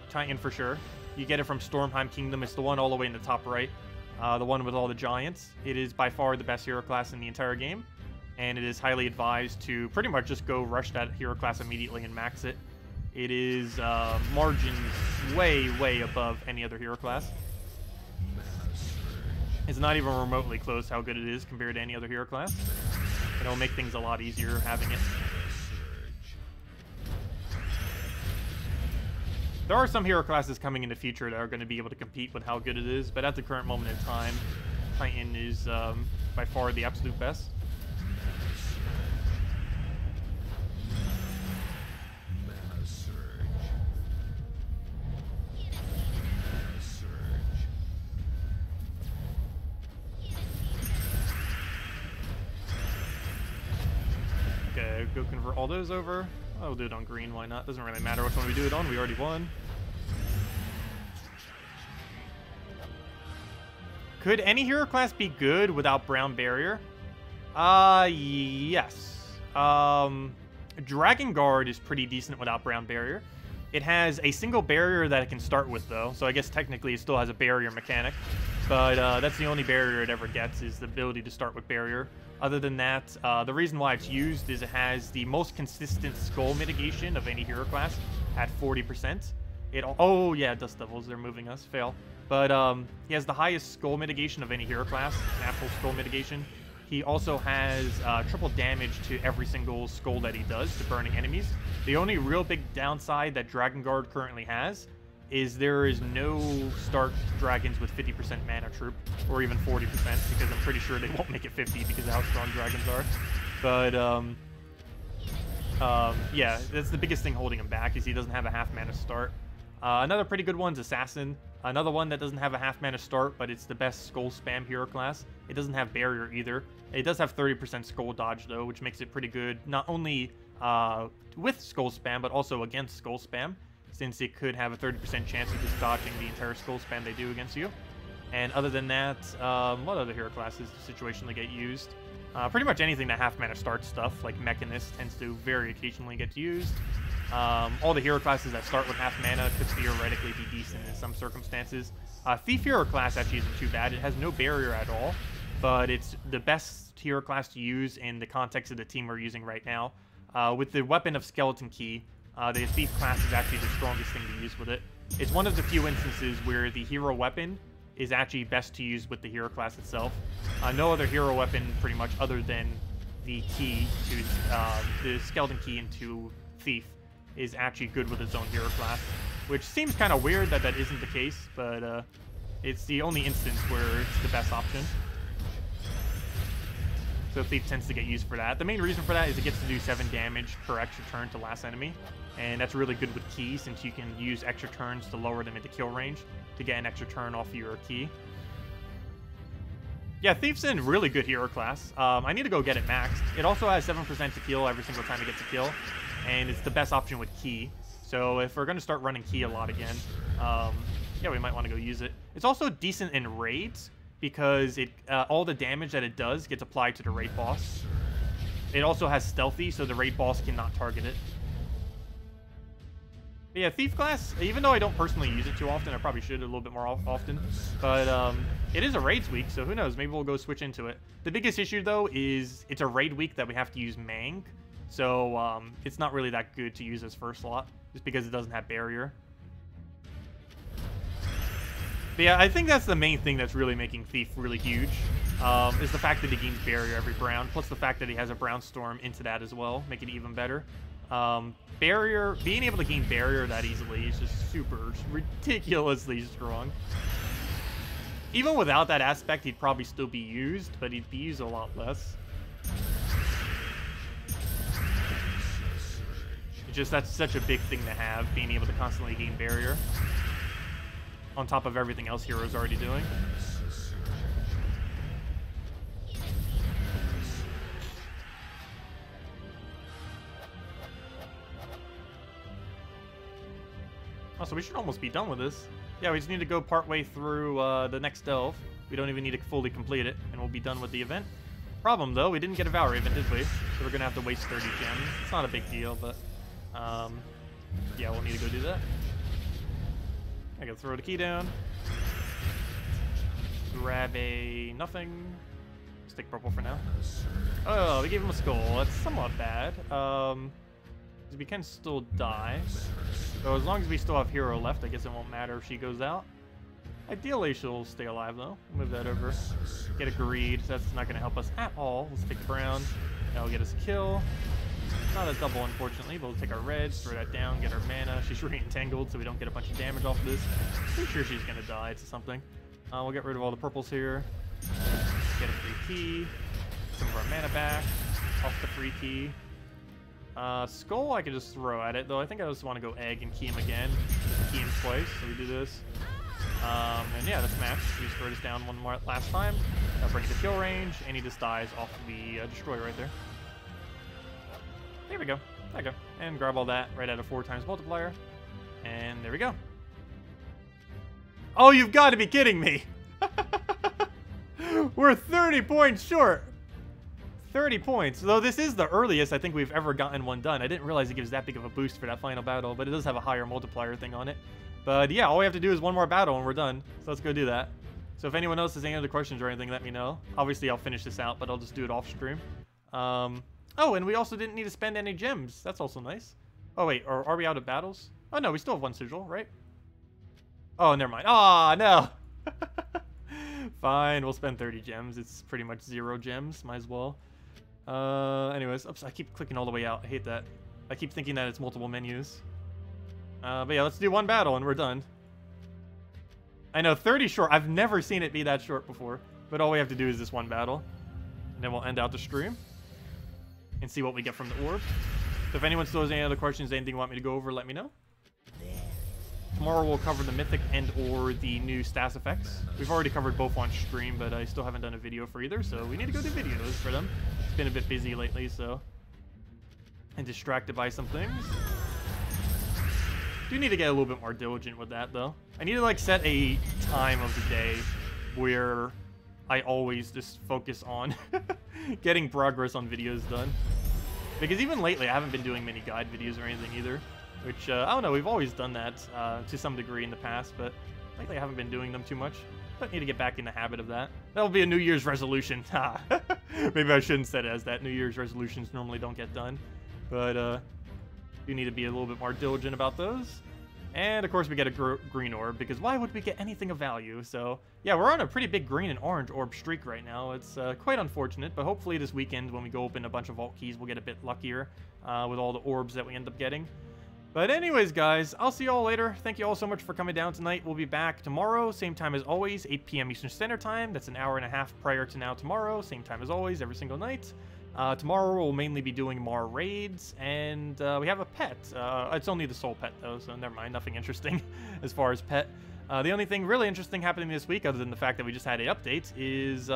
Titan for sure. You get it from Stormheim Kingdom. It's the one all the way in the top right. The one with all the giants. It is by far the best hero class in the entire game. And it is highly advised to pretty much just go rush that hero class immediately and max it. It is margins way, way above any other hero class. It's not even remotely close how good it is compared to any other hero class. It'll make things a lot easier having it. There are some hero classes coming in the future that are going to be able to compete with how good it is, but at the current moment in time, Titan is by far the absolute best. Okay, go convert all those over. Oh, we'll do it on green, why not? Doesn't really matter which one we do it on, we already won. Could any hero class be good without Brown Barrier? Yes. Dragon Guard is pretty decent without Brown Barrier. It has a single barrier that it can start with, though, so I guess technically it still has a barrier mechanic. But that's the only barrier it ever gets, is the ability to start with barrier. Other than that, the reason why it's used is it has the most consistent skull mitigation of any hero class at 40%. Oh yeah, Dust Devils, they're moving us, fail. But he has the highest skull mitigation of any hero class, natural skull mitigation. He also has triple damage to every single skull that he does to burning enemies. The only real big downside that Dragon Guard currently has is there is no start dragons with 50% mana troop, or even 40%, because I'm pretty sure they won't make it 50 because of how strong dragons are. But yeah, that's the biggest thing holding him back, is he doesn't have a half mana start. Another pretty good one's Assassin. Another one that doesn't have a half mana start, but it's the best skull spam hero class. It doesn't have barrier either. It does have 30% skull dodge though, which makes it pretty good, not only with skull spam, but also against skull spam, since it could have a 30% chance of just dodging the entire skull spam they do against you. And other than that, what other hero classes situationally get used? Pretty much anything that half mana start stuff, like Mechanist tends to very occasionally get used. All the hero classes that start with half mana could theoretically be decent in some circumstances. Thief hero class actually isn't too bad. It has no barrier at all, but it's the best hero class to use in the context of the team we're using right now. With the weapon of Skeleton Key, the Thief class is actually the strongest thing to use with it. It's one of the few instances where the hero weapon is actually best to use with the hero class itself. No other hero weapon, pretty much, other than the key to the Skeleton Key into Thief, is actually good with its own hero class, which seems kind of weird that that isn't the case, but it's the only instance where it's the best option. So Thief tends to get used for that. The main reason for that is it gets to do 7 damage per extra turn to last enemy, and that's really good with Key, since you can use extra turns to lower them into kill range to get an extra turn off your Key. Yeah, Thief's a really good hero class. I need to go get it maxed. It also has 7% to kill every single time it gets a kill, and it's the best option with Key. So if we're going to start running Key a lot again, yeah, we might want to go use it. It's also decent in raids, because it all the damage that it does gets applied to the raid boss. It also has Stealthy, so the raid boss cannot target it. But yeah, Thief class, even though I don't personally use it too often, I probably should a little bit more often, but it is a raids week, so who knows, maybe we'll go switch into it. The biggest issue, though, is it's a raid week that we have to use Mang, so it's not really that good to use as first slot, just because it doesn't have barrier. But yeah, I think that's the main thing that's really making Thief really huge, is the fact that he gains barrier every brown, plus the fact that he has a brown storm into that as well, make it even better. Barrier, being able to gain barrier that easily is just super ridiculously strong. Even without that aspect, he'd probably still be used, but he'd be used a lot less. It's just, that's such a big thing to have, being able to constantly gain barrier, on top of everything else Hero's already doing. Oh, so we should almost be done with this. Yeah, we just need to go partway through the next delve. We don't even need to fully complete it, and we'll be done with the event. Problem, though, we didn't get a Vow Raven, did we? So we're going to have to waste 30 gems. It's not a big deal, but yeah, we'll need to go do that. I gotta throw the key down. Grab a nothing. Let's take purple for now. Oh, we gave him a skull. That's somewhat bad. We can still die. So as long as we still have hero left, I guess it won't matter if she goes out. Ideally, she'll stay alive, though. Move that over. Get a greed. That's not going to help us at all. Let's take the brown. That'll get us a kill. Not a double, unfortunately, but we'll take our reds, throw that down, get our mana. She's re-entangled, so we don't get a bunch of damage off of this. Pretty sure she's going to die to something. We'll get rid of all the purples here. Get a free key. Some of our mana back. Off the free key. Skull I could just throw at it, though I think I just want to go egg and key him again. Just key him twice, so we do this. And yeah, that's match. We just throw this down one more last time. That'll bring it to kill range, and he just dies off the destroyer right there. There we go. There we go. And grab all that right at a 4x multiplier. And there we go. Oh, you've got to be kidding me! We're 30 points short! 30 points. Though this is the earliest I think we've ever gotten one done. I didn't realize it gives that big of a boost for that final battle, but it does have a higher multiplier thing on it. But yeah, all we have to do is one more battle and we're done. So let's go do that. So if anyone else has any other questions or anything, let me know. Obviously, I'll finish this out, but I'll just do it off stream. Oh, and we also didn't need to spend any gems. That's also nice. Oh, wait. Or are we out of battles? Oh, no. We still have one sigil, right? Oh, never mind. Aw, no. Fine. We'll spend 30 gems. It's pretty much 0 gems. Might as well. Anyways. Oops, I keep clicking all the way out. I hate that. I keep thinking that it's multiple menus. But yeah, let's do one battle and we're done. I know, 30 short. I've never seen it be that short before. But all we have to do is this one battle. And then we'll end out the stream. And see what we get from the orb. So if anyone still has any other questions, anything you want me to go over, let me know. Tomorrow we'll cover the mythic and or the new stats effects. We've already covered both on stream, but I still haven't done a video for either, so we need to go do videos for them. It's been a bit busy lately, so... and distracted by some things. Do need to get a little bit more diligent with that, though. I need to, like, set a time of the day where I always just focus on getting progress on videos done. Because even lately, I haven't been doing many guide videos or anything either. Which, I don't know, we've always done that to some degree in the past, but lately I haven't been doing them too much. But need to get back in the habit of that. That'll be a New Year's resolution. Maybe I shouldn't set it as that. New Year's resolutions normally don't get done. But, you need to be a little bit more diligent about those. And, of course, we get a green orb, because why would we get anything of value? So, yeah, we're on a pretty big green and orange orb streak right now. It's quite unfortunate, but hopefully this weekend, when we go open a bunch of vault keys, we'll get a bit luckier with all the orbs that we end up getting. But anyways, guys, I'll see you all later. Thank you all so much for coming down tonight. We'll be back tomorrow, same time as always, 8 p.m. Eastern Standard Time. That's an hour and a half prior to now tomorrow, same time as always, every single night. Tomorrow we'll mainly be doing more raids, and we have a pet. It's only the soul pet, though, so never mind. Nothing interesting as far as pet. The only thing really interesting happening this week, other than the fact that we just had an update, is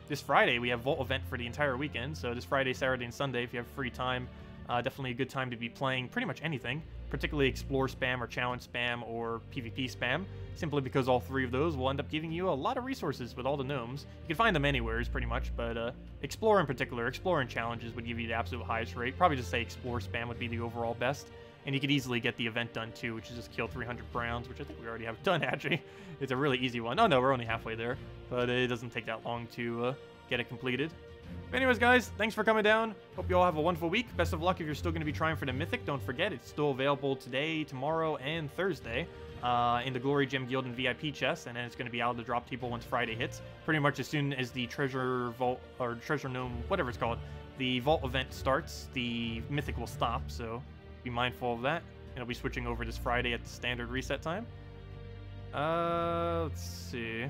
this Friday we have Vault event for the entire weekend. So this Friday, Saturday, and Sunday, if you have free time, definitely a good time to be playing pretty much anything, particularly Explore spam or Challenge spam or PvP spam, simply because all three of those will end up giving you a lot of resources with all the gnomes. You can find them anywhere, pretty much, but Explore in particular, Explore and Challenges would give you the absolute highest rate. Probably just say Explore spam would be the overall best. And you could easily get the event done too, which is just kill 300 browns, which I think we already have done, actually. It's a really easy one. Oh no, we're only halfway there, but it doesn't take that long to get it completed. But anyways, guys, thanks for coming down. Hope you all have a wonderful week. Best of luck if you're still going to be trying for the Mythic. Don't forget, it's still available today, tomorrow, and Thursday in the Glory Gem Guild and VIP chests, and then it's going to be out to drop people once Friday hits. Pretty much as soon as the Treasure Vault, or Treasure Gnome, whatever it's called, the Vault event starts, the Mythic will stop, so be mindful of that. And I'll be switching over this Friday at the standard reset time. Let's see.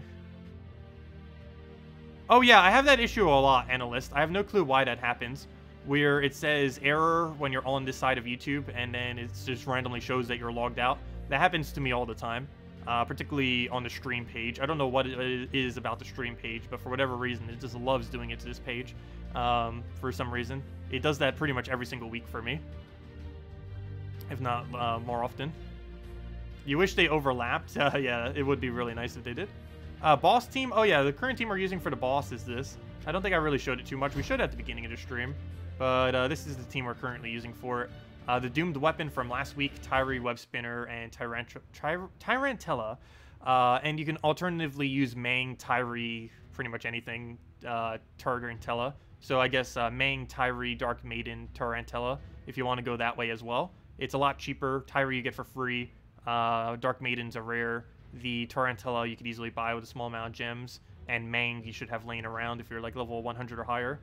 Oh yeah, I have that issue a lot, Analyst. I have no clue why that happens. Where it says error when you're on this side of YouTube, and then it just randomly shows that you're logged out. That happens to me all the time, particularly on the stream page. I don't know what it is about the stream page, but for whatever reason, it just loves doing it to this page. For some reason. It does that pretty much every single week for me, if not more often. You wish they overlapped? Yeah, it would be really nice if they did. Boss team? Oh yeah, the current team we're using for the boss is this. I don't think I really showed it too much. We showed it at the beginning of the stream. But this is the team we're currently using for it. The doomed weapon from last week, Tyree, Web Spinner, and Tyrantella. And you can alternatively use Mang, Tyree, pretty much anything, Tarantella. So I guess Mang, Tyree, Dark Maiden, Tarantella, if you want to go that way as well. It's a lot cheaper. Tyree you get for free. Dark Maiden's a rare. The Tarantella you could easily buy with a small amount of gems. And Mang you should have laying around if you're like level 100 or higher.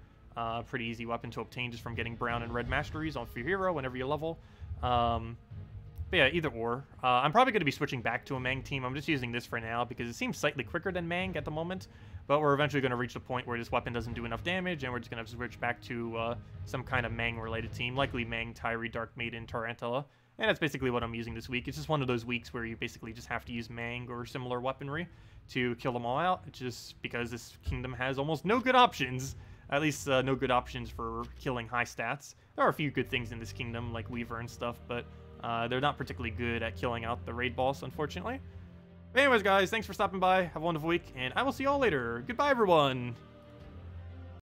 Pretty easy weapon to obtain just from getting brown and red masteries on your hero whenever you level. But yeah, either or. I'm probably going to be switching back to a Mang team. I'm just using this for now because it seems slightly quicker than Mang at the moment. But we're eventually going to reach the point where this weapon doesn't do enough damage, and we're just going to have to switch back to some kind of Mang-related team, likely Mang, Tyree, Dark Maiden, Tarantella. And that's basically what I'm using this week. It's just one of those weeks where you basically just have to use Mang or similar weaponry to kill them all out, just because this kingdom has almost no good options. At least no good options for killing high stats. There are a few good things in this kingdom, like Weaver and stuff, but they're not particularly good at killing out the raid boss, unfortunately. But anyways, guys, thanks for stopping by. Have a wonderful week, and I will see you all later. Goodbye, everyone!